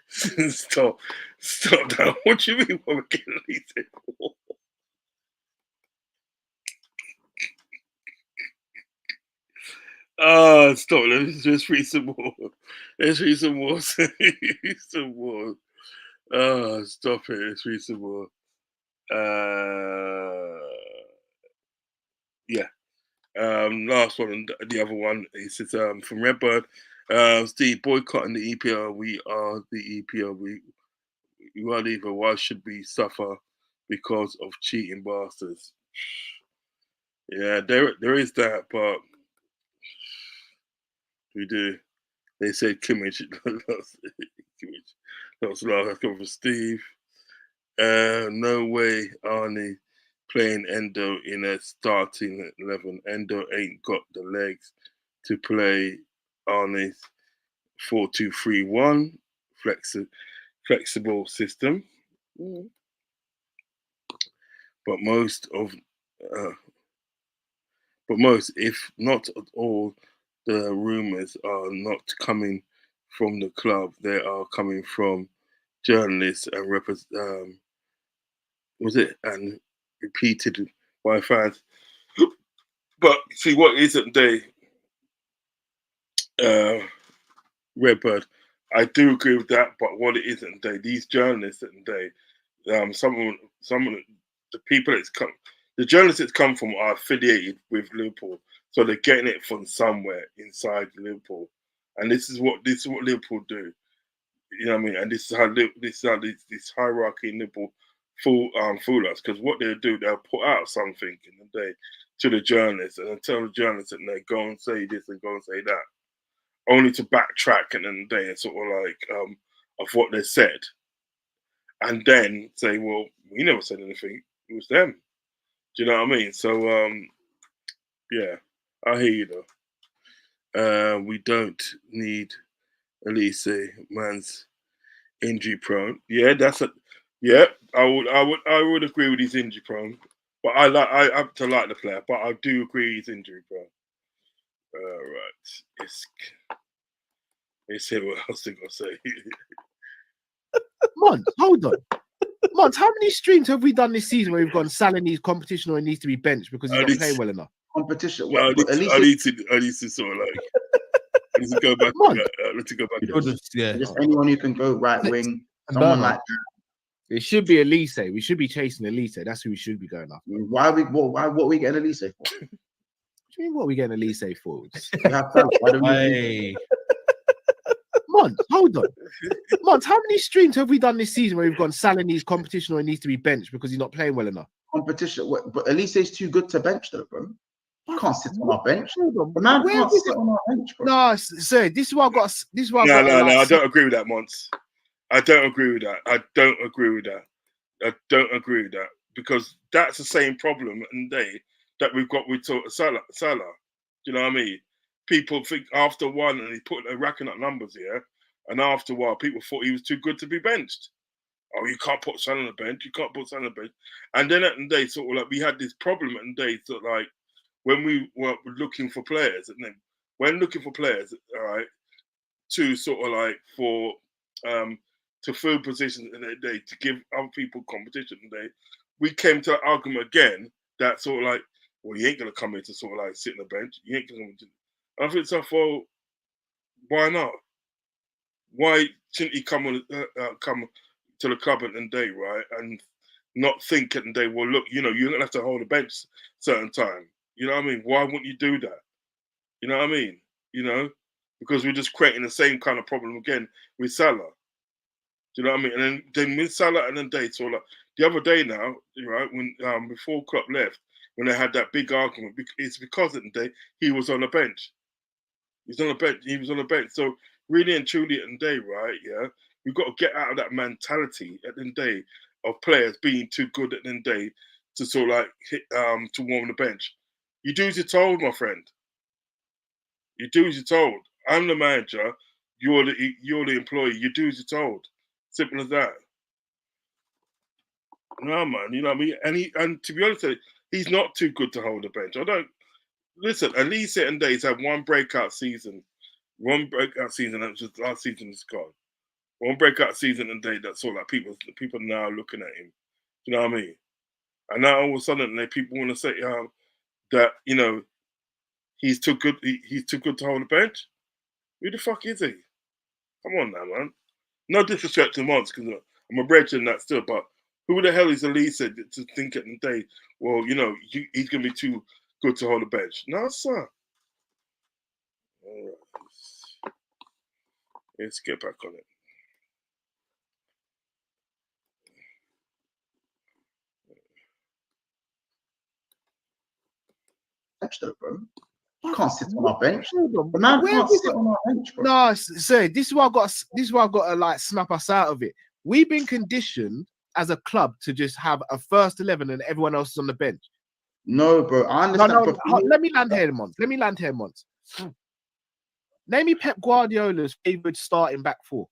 Stop that. What do you mean what we're getting Elise for? Stop. Let's just read some more. Let's read some more. Some more. Stop it. Let's read some more. Yeah. Last one, the other one, it says from Redbird, Steve, boycotting the EPL. We are the EPL. We are leaving. Why should we suffer because of cheating bastards? Yeah, there is that, but we do. They said Kimmich. That's last come from Steve. No way, Arnie playing Endo in a starting 11. Endo ain't got the legs to play Arnie's 4-2-3-1 flexible system. But most, if not all, the rumors are not coming from the club. They are coming from journalists and and repeated by fans. But see, what isn't they? Redbird, I do agree with that. But what it isn't they? These journalists and some of the people that's come, the journalists that's come from are affiliated with Liverpool, so they're getting it from somewhere inside Liverpool, and this is what Liverpool do. You know what I mean? And this is how this hierarchy in Liverpool fool us, because what they'll do, they'll put out something in the day to the journalists and tell the journalists that they go and say this and go and say that, only to backtrack and then they sort of like of what they said, and then say, well, we never said anything. It was them. Do you know what I mean? So yeah, I hear you though. We don't need Elise, man's injury prone. Yeah, I would agree with he's injury prone. But I have to like the player, but I do agree he's injury prone. Right. Let's see what else they're gonna say. Mons, hold on. Mons, how many streams have we done this season where we've gone Salah needs competition or he needs to be benched because he's not playing well enough? Competition. I need to sort of like. I need to go back. Let's go back. Just anyone who can go right wing, someone like that. It should be Elise. We should be chasing Elise. That's who we should be going after. What are we getting Elise for? What do you mean, what are we getting Elise for? Mons, hold on. Mons, how many streams have we done this season where we've gone Salah needs competition or he needs to be benched because he's not playing well enough? Competition, but Elise is too good to bench though, bro. You can't sit on our bench. The man can't sit on our bench, bro. No, sir, this is what I've got. This is what No, I've got. I don't agree with that, Mons. I don't agree with that. Because that's the same problem that we've got with Salah. Do you know what I mean? People think after one and they're racking up numbers here, and after a while, people thought he was too good to be benched. Oh, you can't put Salah on the bench. You can't put Salah on the bench. And then at the day, sort of like we had this problem at the day, sort of like when we were looking for players, and then when looking for players, all right, to sort of like for to fill positions in the day to give other people competition today, we came to the argument again that sort of like, well, you ain't gonna come here to sort of like sit on the bench. You ain't gonna. I think so. Well, why not? Why shouldn't he come to the club at the day, right, and not think at the day? Well, look, you're gonna have to hold a bench certain time. You know what I mean? Why wouldn't you do that? You know what I mean? Because we're just creating the same kind of problem again with Salah. Do you know what I mean? And then with Salah and then day, so like the other day now, right, when before Klopp left, when they had that big argument, it's because at the day he was on the bench. He was on the bench. So really and truly at the day, right, yeah, we've got to get out of that mentality at the day of players being too good at the day to sort of like to warm the bench. You do as you're told, my friend. You do as you're told. I'm the manager. You're the employee. You do as you're told. Simple as that. No, man. You know what I mean? And to be honest, he's not too good to hold the bench. I don't listen. At least certain days have one breakout season. One breakout season. That's just last season is gone. One breakout season and day. That's all. Like people now looking at him. You know what I mean? And now all of a sudden, people want to say that he's too good. He's too good to hold a bench. Who the fuck is he? Come on now, man. No disrespect to Mons, because I'm a brethren in that still, but who the hell is Elisa to think at the day, well, he's going to be too good to hold a bench? No, sir. All right. Let's get back on it. Bench though, bro. You can't sit on our bench. The man can't sit on our bench, bro. No, say this is why I've got to like snap us out of it. We've been conditioned as a club to just have a first 11 and everyone else is on the bench. No, bro. I understand. No, let me land here, Mons. Name me Pep Guardiola's favorite starting back four.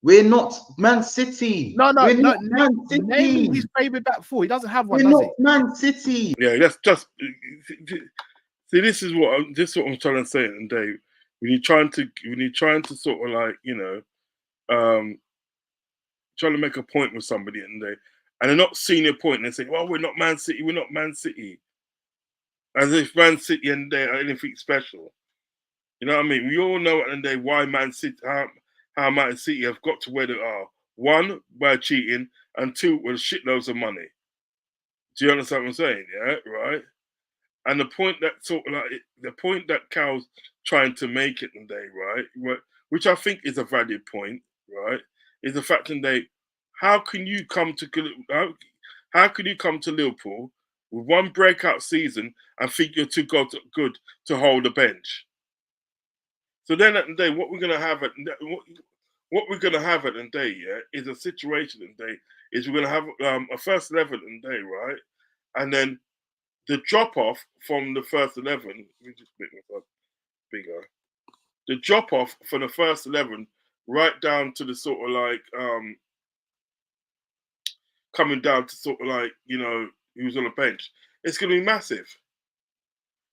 We're not Man City. No. Man City. Name his favorite back four. He doesn't have one. We're not Man City. Yeah, that's just. See, this is what I'm trying to say, and Dave. When you're trying to sort of like trying to make a point with somebody, and they're not seeing your point, and they say, "Well, we're not Man City. We're not Man City," as if Man City and they are anything special. You know what I mean? We all know at the end of the day why Man City, how Man City have got to where they are. One, by cheating, and two, with shitloads of money. Do you understand what I'm saying? Yeah, right. And the point that Cal's trying to make it today, right, which I think is a valid point, right, is the fact that how can you come to Liverpool with one breakout season and think you're too good to hold a bench? So then at the day, what we're gonna have at the day, yeah, is a situation at the day is we're gonna have a first 11 at the day, right, and then the drop off from the first 11. Let me just make myself bigger. The drop off for the first 11, right down to the sort of like coming down to sort of like who's on the bench. It's going to be massive.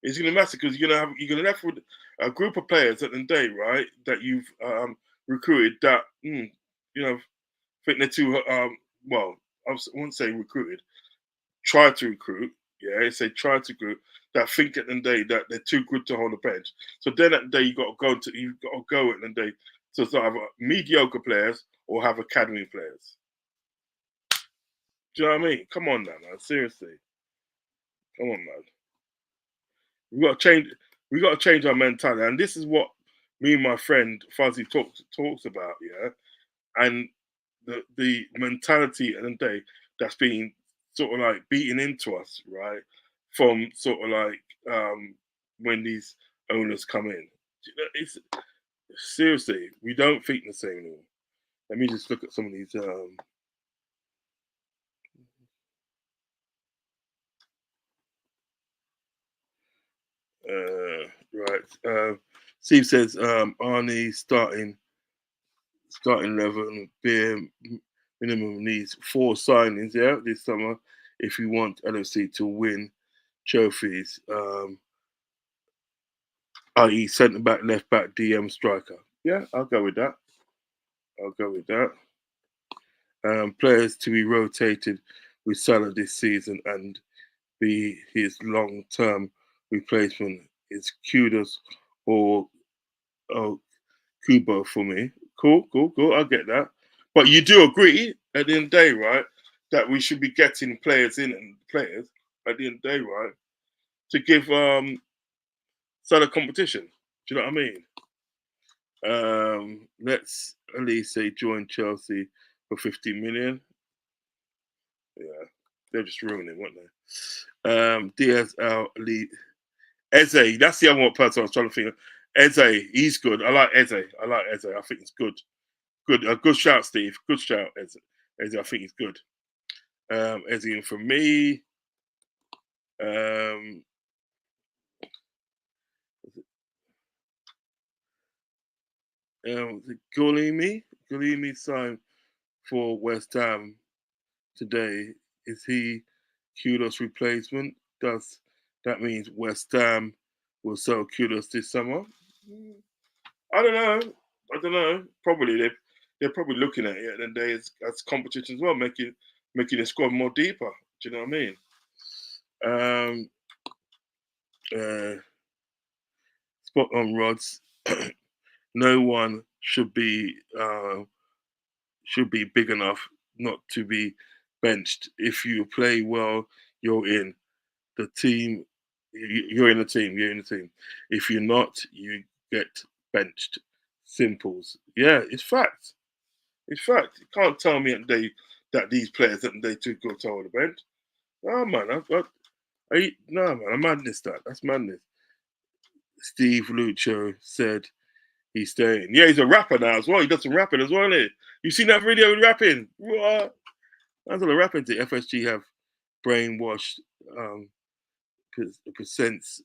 It's going to be massive because you're going to left with a group of players at the day, right, that you've recruited that think they're too well. I won't say recruited. Try to recruit. Yeah, say try to recruit that think at the day that they're too good to hold a bench. So then at the day you've got to go at the day to sort of have mediocre players or have academy players. Do you know what I mean? Come on now, man. Seriously. Come on, man. We got to change our mentality. And this is what me and my friend Fuzzy talks about, yeah. And the mentality at the day that's being sort of like beaten into us, right? From sort of like when these owners come in. It's seriously, we don't think the same anymore. Let me just look at some of these right. Steve says Arnie starting 11 beer minimum needs 4 signings, yeah, this summer if you want LFC to win trophies, i.e. centre back, left back, DM, striker. Yeah, I'll go with that. Players to be rotated with Salah this season and be his long-term replacement is Kudos or Kubo for me. Cool. I get that. But you do agree at the end of the day, right, that we should be getting players at the end of the day, right, to give Salah competition. Do you know what I mean? Let's at least say join Chelsea for 50 million. Yeah, they're just ruining it, weren't they? Diaz Elite. Eze, that's the other person I was trying to think of. Eze, he's good. I like Eze. I think it's good. A good shout, Steve. Good shout, Eze. I think he's good. Eze in for me. Guillemey signed for West Ham today. Is he Kudos replacement? Does that mean West Ham will sell Kudos this summer? I don't know. Probably they're probably looking at it and they as competition as well, making the squad more deeper. Do you know what I mean? Spot on, Rods. No one should be big enough not to be benched. If you play well, you're in the team. You're in the team. You're in the team. If you're not, you get benched. Simples. Yeah, it's fact. It's fact. You can't tell me that these players that they too good to hold the bench. No man, no man, I'm madness. That's madness. Steve Lucho said he's staying. Yeah, he's a rapper now as well. He does some rapping as well, innit? You seen that video with rapping? What? That's all the rapping to FSG have brainwashed percentage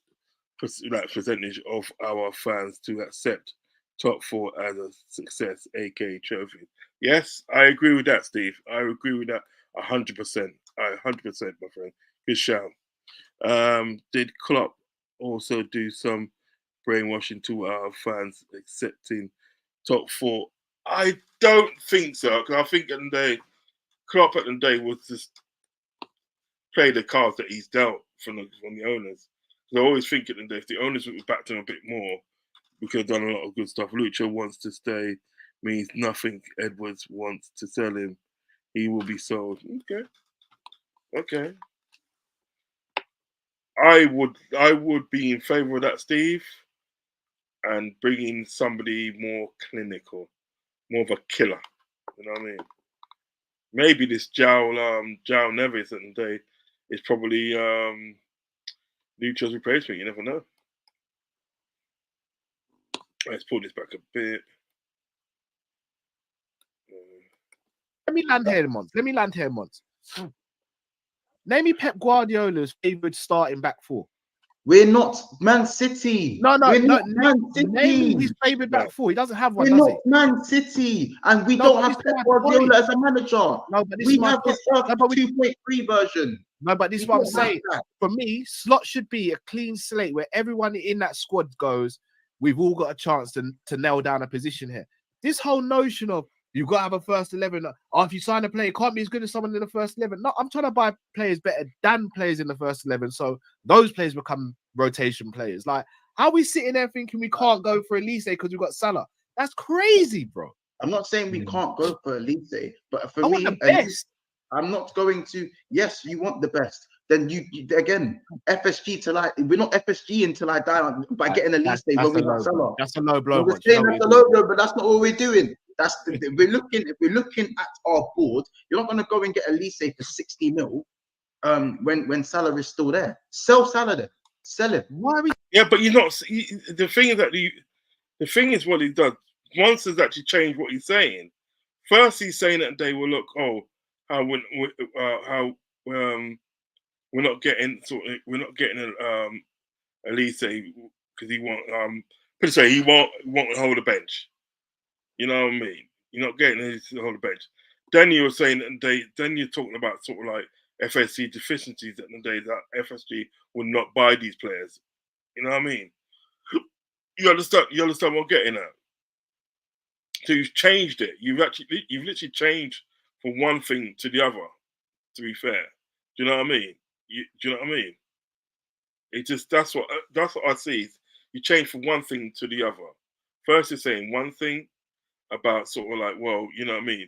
of our fans to accept top 4 as a success, aka trophy. Yes, I agree with that, Steve. I agree with that 100%. 100%, my friend. Good shout. Did Klopp also do some brainwashing to our fans accepting top 4? I don't think so, because I think Klopp at the day was just play the cards that he's dealt from the owners. I always think at the day, if the owners would have backed him a bit more, we could have done a lot of good stuff. Lucho wants to stay, means nothing. Edwards wants to sell him. He will be sold. Okay. I would be in favour of that, Steve, and bringing somebody more clinical, more of a killer. You know what I mean? Maybe this João Neves at the day is probably Lucho's replacement. You never know. Let's pull this back a bit. Let me land here once. Name me Pep Guardiola's favoured starting back 4. We're not Man City. No. Man City. Name his favoured back 4. He doesn't have one, We're does not he? Man City, and we don't have Pep Guardiola as a manager. No, but this we is my have the 2.3 version. No, but this is what I'm saying. For me, slot should be a clean slate where everyone in that squad goes, we've all got a chance to nail down a position here. This whole notion of you've got to have a first 11. Or if you sign a player, it can't be as good as someone in the first 11. No, I'm trying to buy players better than players in the first 11. So those players become rotation players. Like, how are we sitting there thinking we can't go for Elise because we've got Salah? That's crazy, bro. I'm not saying we can't go for Elise, but for I me, want the best. I'm not going to. Yes, you want the best. Then you again, FSG till we're not FSG until I die by getting Elise when we have Salah. That's a low blow. We're saying that's a low blow, but that's not what we're doing. If we're looking at our board, you're not going to go and get Elise for 60 mil when Salah is still there. Sell Salah then. Sell him. Why are we? Yeah, but you're not. The thing is that the thing is what he does. Once has actually changed what he's saying. First, he's saying that they will look. How we're not getting Elise because he won't hold a bench. You know what I mean? You're not getting Elise to hold a bench. Then you were saying that then you're talking about sort of like FSG deficiencies at the day that FSG will not buy these players. You know what I mean? You understand what I'm getting at? So you've changed it. You've literally changed from one thing to the other. To be fair, do you know what I mean? Do you know what I mean? It just that's what I see. You change from one thing to the other. First, you're saying one thing about sort of like, well, you know what I mean.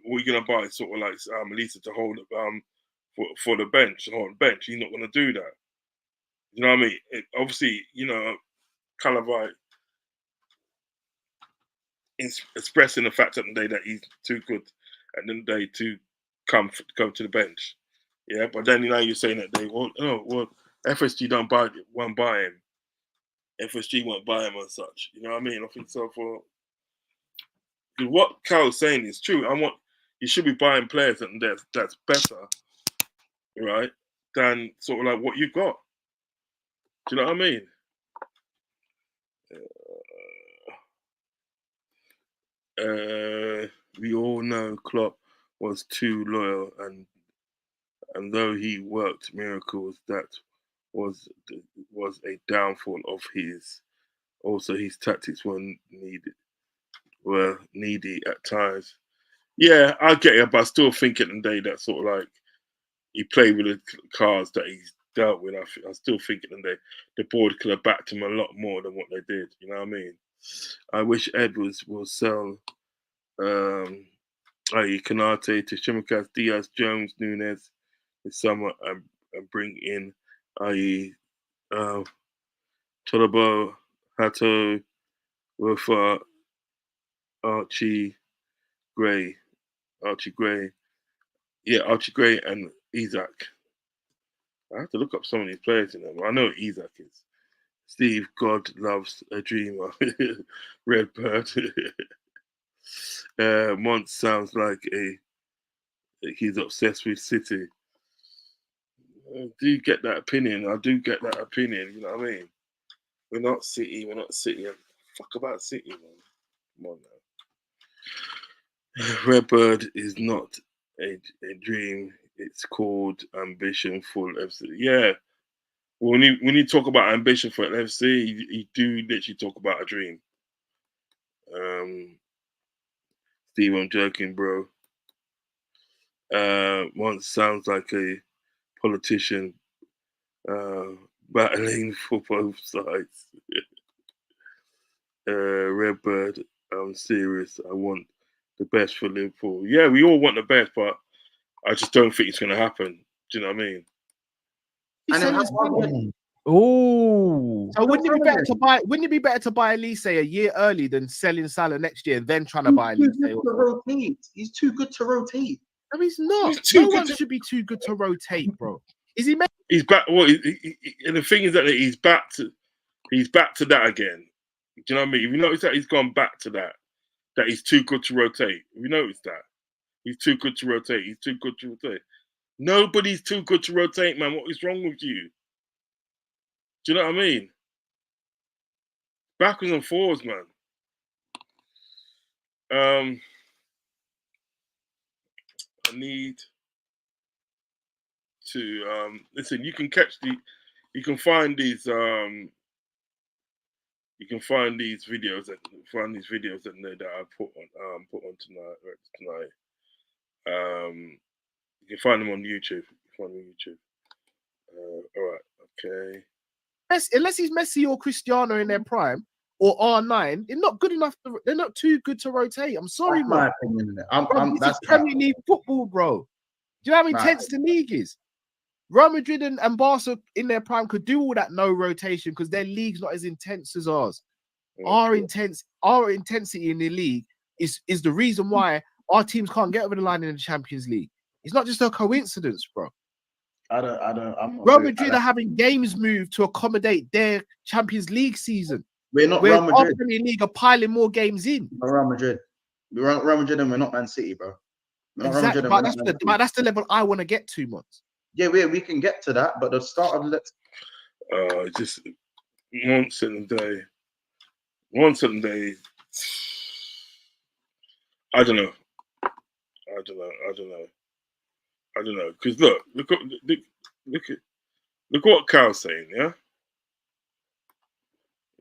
We're gonna buy sort of like Lisa to hold for the bench, hold the bench. He's not gonna do that. You know what I mean? Obviously, you know, kind of like expressing the fact at the day that he's too good at the day to come to the bench. Yeah, but then now you're saying that FSG won't buy him. FSG won't buy him and such. You know what I mean? I think so what Carl's saying is true. You should be buying players that's better, right, than sort of like what you've got. Do you know what I mean? We all know Klopp was too loyal, and though he worked miracles, that was a downfall of his. Also, his tactics were needy at times. Yeah, I get it, but I still think at the day that sort of like he played with the cards that he's dealt with. I still think at the day the board could have backed him a lot more than what they did. You know what I mean? I wish Edwards will sell i.e. Kanate to Shimikas, Diaz, Jones, Nunes this summer and bring in i.e. Tolabo, Hato, Wofa, Archie Gray, Archie Gray and Isaac. I have to look up some of these players in them. I know what Isaac is. Steve, God loves a dreamer. Redbird. Mont sounds like he's obsessed with City. I do get that opinion. You know what I mean? We're not City. Fuck about City, man. Come on now. Redbird is not a dream. It's called ambition full FC. Yeah. When you talk about ambition for an FC, you do literally talk about a dream. Steve, I'm joking, bro. Once sounds like a politician battling for both sides. Redbird, I'm serious. I want the best for Liverpool. Yeah, we all want the best, but I just don't think it's going to happen. Do you know what I mean? Oh, so wouldn't it be better to buy? Wouldn't it be better to buy Elise a year early than selling Salah next year and then trying to buy Elise? He's too good to rotate. No, he's not. No one should be too good to rotate, bro. Is he? He's back. Well, and the thing is that he's back to that again. Do you know what I mean? If you notice that he's gone back to that he's too good to rotate. Have you noticed that? He's too good to rotate. Nobody's too good to rotate, man. What is wrong with you? Do you know what I mean? Backwards and forwards, man. I need to listen. You can find these videos that I put on tonight. You can find them on YouTube. All right, okay. Unless he's Messi or Cristiano in their prime or R9, they're not good enough. They're not too good to rotate. I'm sorry, That's man. my opinion. This is Premier League football, bro. Do you know how intense the league is? Real Madrid and Barca in their prime could do all that no rotation because their league's not as intense as ours. Our intensity in the league is the reason why our teams can't get over the line in the Champions League. It's not just a coincidence, bro. Real Madrid are having games moved to accommodate their Champions League season. We're not Real Madrid. Our Premier League are piling more games in. Real Madrid. Real Madrid and we're not Man City, bro. Exactly. But that's the level I want to get to, Mons. Yeah, we can get to that, but the start of just once in a day. I don't know. Because look what Cal's saying, yeah?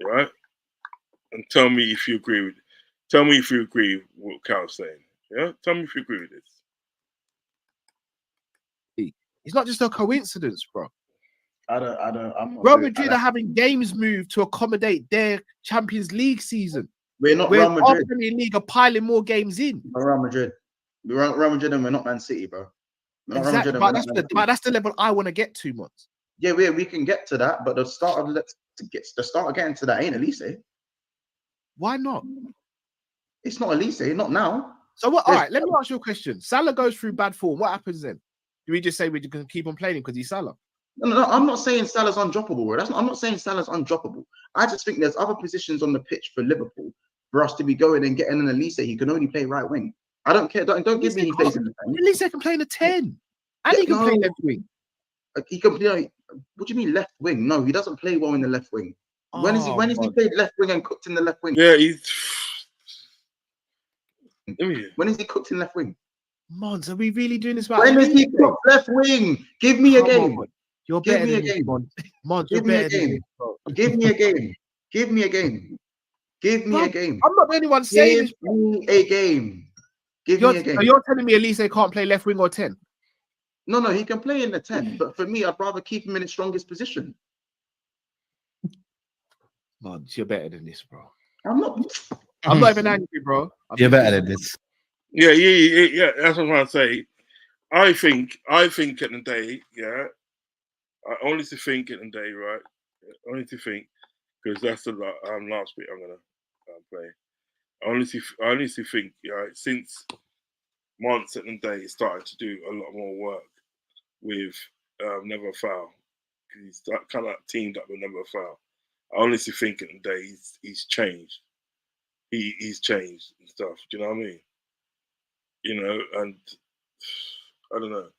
Right? And tell me if you agree with what Cal's saying. Yeah? Tell me if you agree with this. It's not just a coincidence, bro. Real Madrid are having games moved to accommodate their Champions League season. We're not Real Madrid. Our Premier League are piling more games in. Real Madrid. Real Madrid and we're not Man City, bro. Exactly. But that's the level I want to get to, Mons. Yeah, we can get to that, but the start of getting to that ain't Elise. Why not? It's not Elise, not now. So what? All right, let me ask you a question. Salah goes through bad form. What happens then? Do we just say we're going to keep on playing him because he's Salah? No, I'm not saying Salah's undroppable, bro. I'm not saying Salah's undroppable. I just think there's other positions on the pitch for Liverpool for us to be going and getting an Elise. He can only play right wing. I don't care. Don't give me any place in the thing. Elise can play in a 10. And he can play left wing. He can play. What do you mean left wing? No, he doesn't play well in the left wing. When is he played left wing and cooked in the left wing? Yeah, When is he cooked in left wing? Mons, are we really doing this? About When is he Elise? cooked left wing? Give me a Come game. on. You're Give better me a than this, game. Mons. Mons, you're Give me a better than this, game. bro. Give me a game. Give me a game. Give me a game. I'm not the only one saying Give this. Bro. me a game. Give me a game. You're telling me Elise can't play left wing or 10? No, he can play in the 10, but for me, I'd rather keep him in his strongest position. Mons, you're better than this, bro. I'm not even angry, bro. You're better than this. Yeah. That's what I'm trying to say. I think at the day, yeah. I honestly think at the day, right? Honestly think, because that's the last bit I'm gonna play. I honestly think, yeah, since months at the day started to do a lot more work with Never Foul, because he's kind of teamed up with Never Foul. I honestly think at the day he's changed. He's changed and stuff. Do you know what I mean? You know, and I don't know.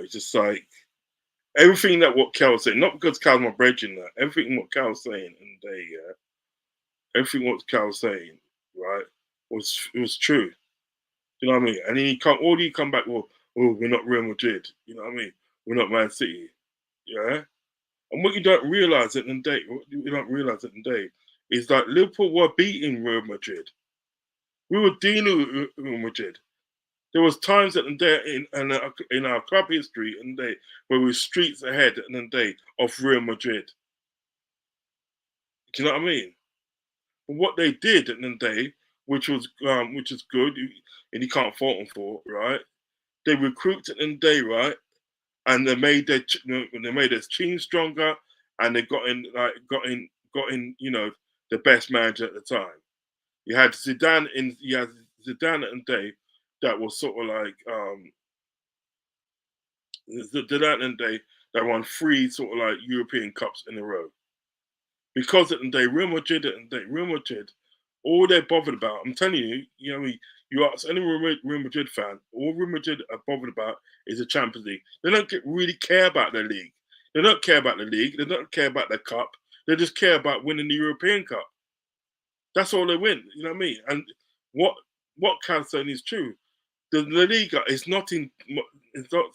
It's just like everything that what Cal's saying, not because Cal's my brethren, that everything what Cal's saying in the day, yeah, everything what Cal's saying, right, was true. You know what I mean? And then you come back, well, we're not Real Madrid. You know what I mean? We're not Man City. Yeah. And what you don't realize at the day, is that Liverpool were beating Real Madrid. We were dealing with Real Madrid. There was times at the day in our club history and day where we were streets ahead at the day of Real Madrid. Do you know what I mean? But what they did at the day, which is good, and you can't fault them for, right? They recruited in the day, right, and they made their team stronger, and they got in, you know, the best manager at the time. You had Zidane at the day that was sort of like Zidane at the day that won 3 sort of like European Cups in a row. Because at the day, Real Madrid, all they're bothered about, I'm telling you, you know, you ask any Real Madrid fan, all Real Madrid are bothered about is the Champions League. They don't really care about their league. They don't care about the league. They don't care about the cup. They just care about winning the European Cup. That's all they win. You know what I mean? And what Cal's saying is true. The La Liga is not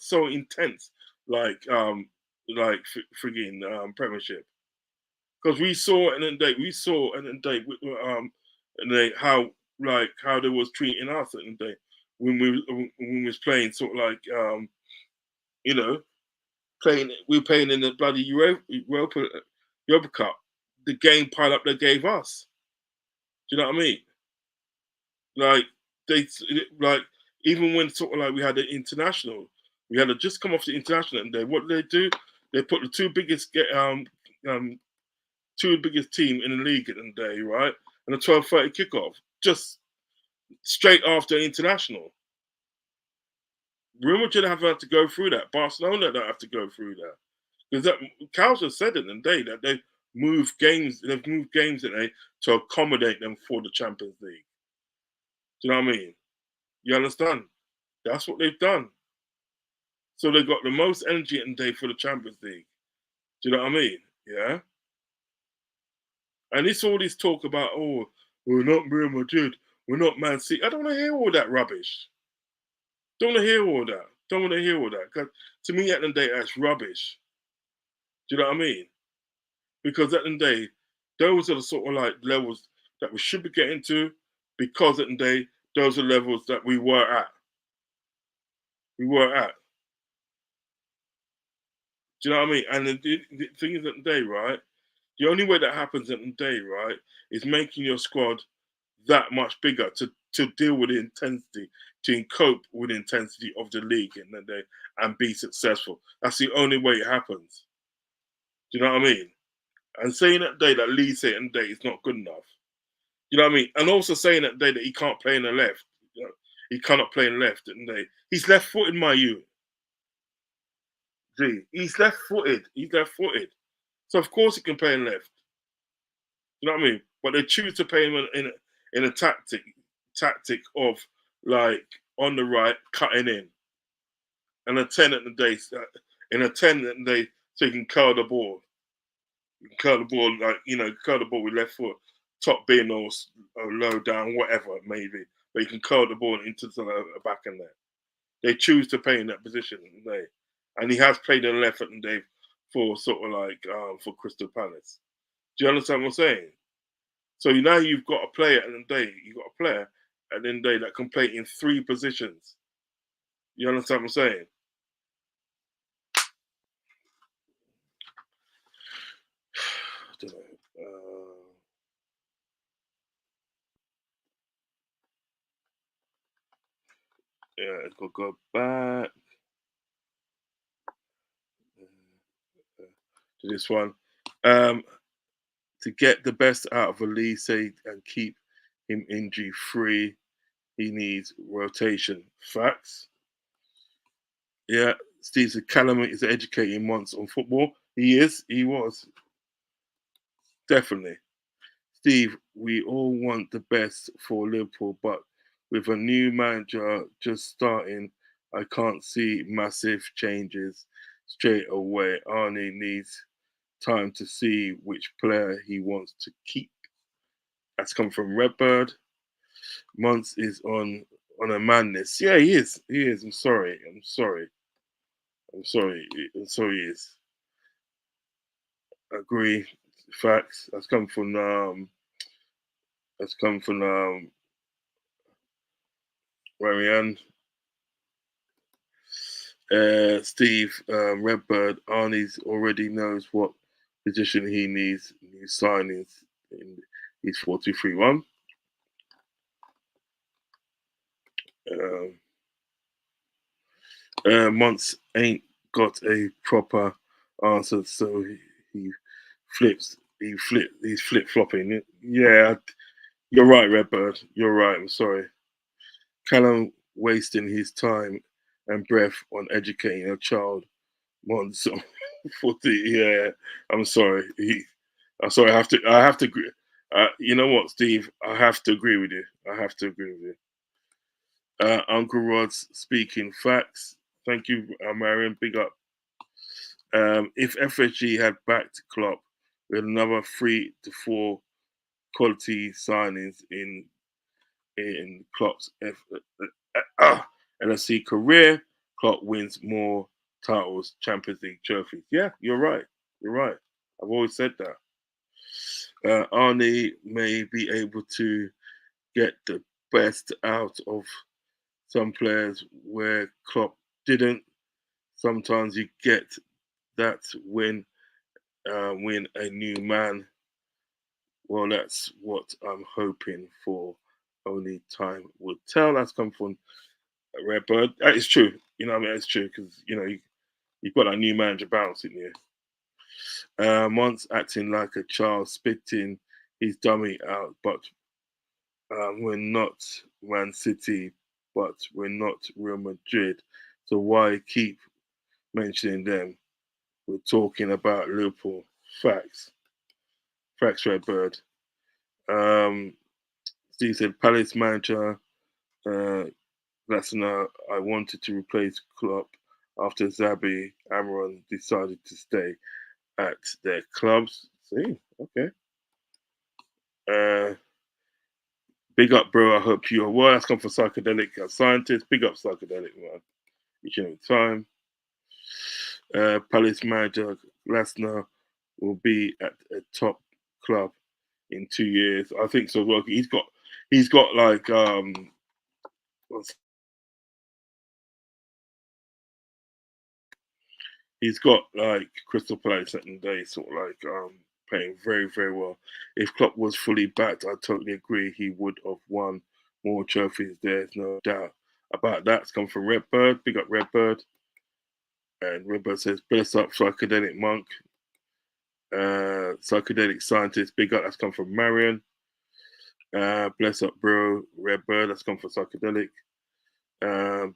so intense like frigging Premiership. Because we saw in the day, how they was treating us in the day when we was playing sort of like you know, we were playing in the bloody Europa Cup. The game pile up they gave us. Do you know what I mean? Even when sort of like we had the international, we had to just come off the international and what did they do? They put the two biggest team in the league at the day, right? And a 12:30 kickoff, just straight after international. Real Madrid have had to go through that. Barcelona don't have to go through that. Because Cal just said it in the day that they've moved games in there to accommodate them for the Champions League. Do you know what I mean? You understand? That's what they've done. So they've got the most energy in the day for the Champions League. Do you know what I mean? Yeah. And it's all this talk about, oh, we're not Real Madrid, we're not Man City. I don't want to hear all that rubbish. Don't want to hear all that. Because to me, at the end of the day, that's rubbish. Do you know what I mean? Because at the end of the day, those are the sort of like levels that we should be getting to, because at the end of the day, those are levels that we were at. Do you know what I mean? And the thing is, at the day, right? The only way that happens at the day, right, is making your squad that much bigger to deal with the intensity, to cope with the intensity of the league in the day and be successful. That's the only way it happens. Do you know what I mean? And saying that day that Lee said in the day is not good enough. You know what I mean? And also saying that day that he can't play in the left. You know, he cannot play in the left in the day. He's left-footed, my you. He's left-footed. So of course he can play in left. You know what I mean? But they choose to play him in a tactic of like on the right, cutting in. And a 10 at the day, so you can curl the ball. You can curl the ball, like, you know, curl the ball with left foot, top bin or low down, whatever it may be. but he can curl the ball into the back end there. They choose to play in that position, and he has played on the left and they for sort of like for Crystal Palace. Do you understand what I'm saying? So now you've got a player at the end of the day. You've got a player at the end of the day that can play in 3 positions. You understand what I'm saying? I don't know. Yeah, it's got to go back to this one. To get the best out of Elise and keep him injury free, he needs rotation. Facts. Yeah, Steve said Callum is educating once on football. He is. He was. Definitely. Steve, we all want the best for Liverpool, but with a new manager just starting, I can't see massive changes straight away. Arnie needs time to see which player he wants to keep. That's come from Redbird. Mons is on a madness. Yeah, he is. He is. I'm sorry. He is. Agree. Facts. That's come from Marianne. Steve, Redbird, Arnie's already knows what position he needs new signings in his 4-2-3-1. Mons ain't got a proper answer, so he's flip-flopping. Yeah, you're right, Redbird. You're right. I'm sorry. Callum wasting his time and breath on educating a child. Mons, 40. Yeah, I'm sorry. I'm sorry. I have to agree. You know what, Steve? I have to agree with you. Uncle Rodz speaking facts. Thank you, Marion. Big up. If FSG had backed Klopp with another 3 to 4 quality signings in Klopp's LSC career, Klopp wins more titles, Champions League trophies. Yeah, you're right. I've always said that. Arnie may be able to get the best out of some players where Klopp didn't. Sometimes you get that when a new man. Well, that's what I'm hoping for. Only time will tell. That's come from Redbird. That is true. You know what I mean? It's true because, you've got that new manager bouncing you. Mons acting like a child, spitting his dummy out, but we're not Man City, but we're not Real Madrid. So why keep mentioning them? We're talking about Liverpool. Facts, Redbird. Steve said, Palace manager, Glasner, I wanted to replace Klopp after Zabi Amron decided to stay at their clubs. See, okay. Big up, bro. I hope you are well. That's come from Psychedelic Scientist. Big up, Psychedelic, man. Each and every time. Palace manager Glasner will be at a top club in 2 years. I think so. Well, he's got like he's got like Crystal Palace at the day, sort of like playing very, very well. If Klopp was fully backed, I totally agree. He would have won more trophies. There's no doubt about that. It's come from Redbird. Big up Redbird. And Redbird says, bless up Psychedelic Monk. Psychedelic Scientist. Big up. That's come from Marion. Bless up, bro. Redbird. That's come from Psychedelic.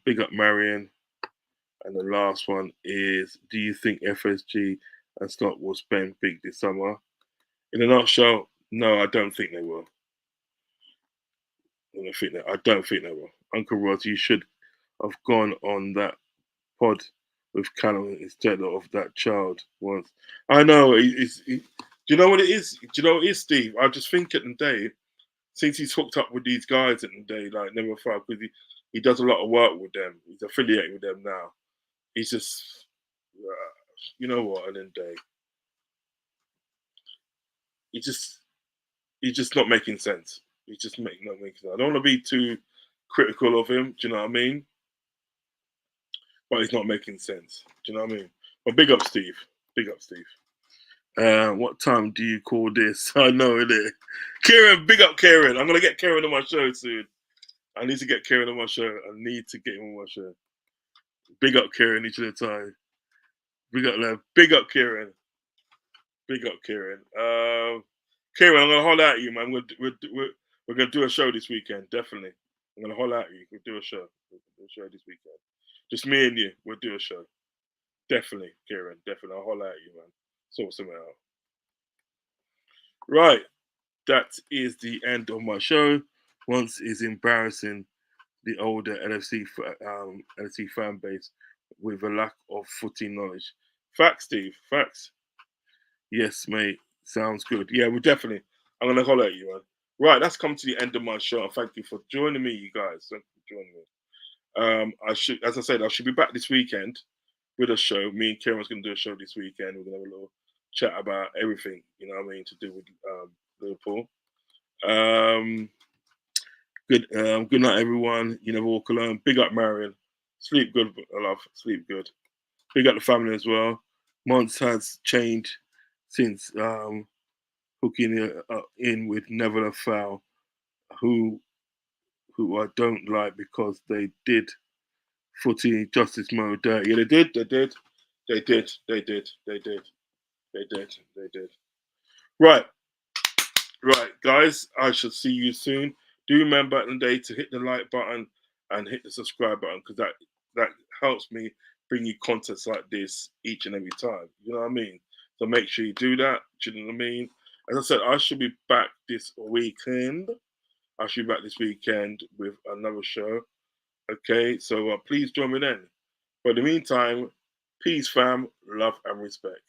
Big up Marion. And the last one is, do you think FSG and Slot will spend big this summer? In a nutshell, no, I don't think they will. I don't think they will. Uncle Rodz, you should have gone on that pod with Callum instead of that child once. I know. Do you know what it is? Do you know what it is, Steve? I just think at the day, since he's hooked up with these guys in the day, like Never Far, because he does a lot of work with them. He's affiliated with them now. He's just, you know what, at the end of the day, he's just not making sense. He's just not making sense. I don't want to be too critical of him. Do you know what I mean? But he's not making sense. Do you know what I mean? But big up, Steve. Big up, Steve. What time do you call this? I know, innit? Kieran, big up Kieran. I'm gonna get Kieran on my show soon. I need to get Kieran on my show. I need to get him on my show. Big up Kieran each of the time. Big up, love. Big up Kieran. Big up Kieran. Kieran, I'm gonna holler at you, man. We're gonna do a show this weekend, definitely. I'm gonna holler at you. We'll do a show. We'll do a show this weekend. Just me and you. We'll do a show. Definitely, Kieran. Definitely. I'll holler at you, man. Sort something out. Right. That is the end of my show. Once is embarrassing the older LFC fan base with a lack of footy knowledge. Facts, Steve. Facts. Yes, mate. Sounds good. Yeah, we're definitely. I'm gonna holler at you, man. Right, that's come to the end of my show. Thank you for joining me, you guys. Thank you for joining me. I should, as I said, I should be back this weekend with a show. Me and Kieran's gonna do a show this weekend. We're gonna have a little chat about everything, you know what I mean, to do with Liverpool. Good night, everyone. You never walk alone. Big up, Marion. Sleep good, I love. Sleep good. Big up the family as well. Mons has changed since hooking in with Neville Fowl, who I don't like because they did footy justice mode dirty. Yeah, they did. Right, guys. I shall see you soon. Do remember at the day to hit the like button and hit the subscribe button, because that helps me bring you contents like this each and every time. You know what I mean? So make sure you do that. Do you know what I mean? As I said, I should be back this weekend. I should be back this weekend with another show. Okay, so please join me then. But in the meantime, peace, fam, love and respect.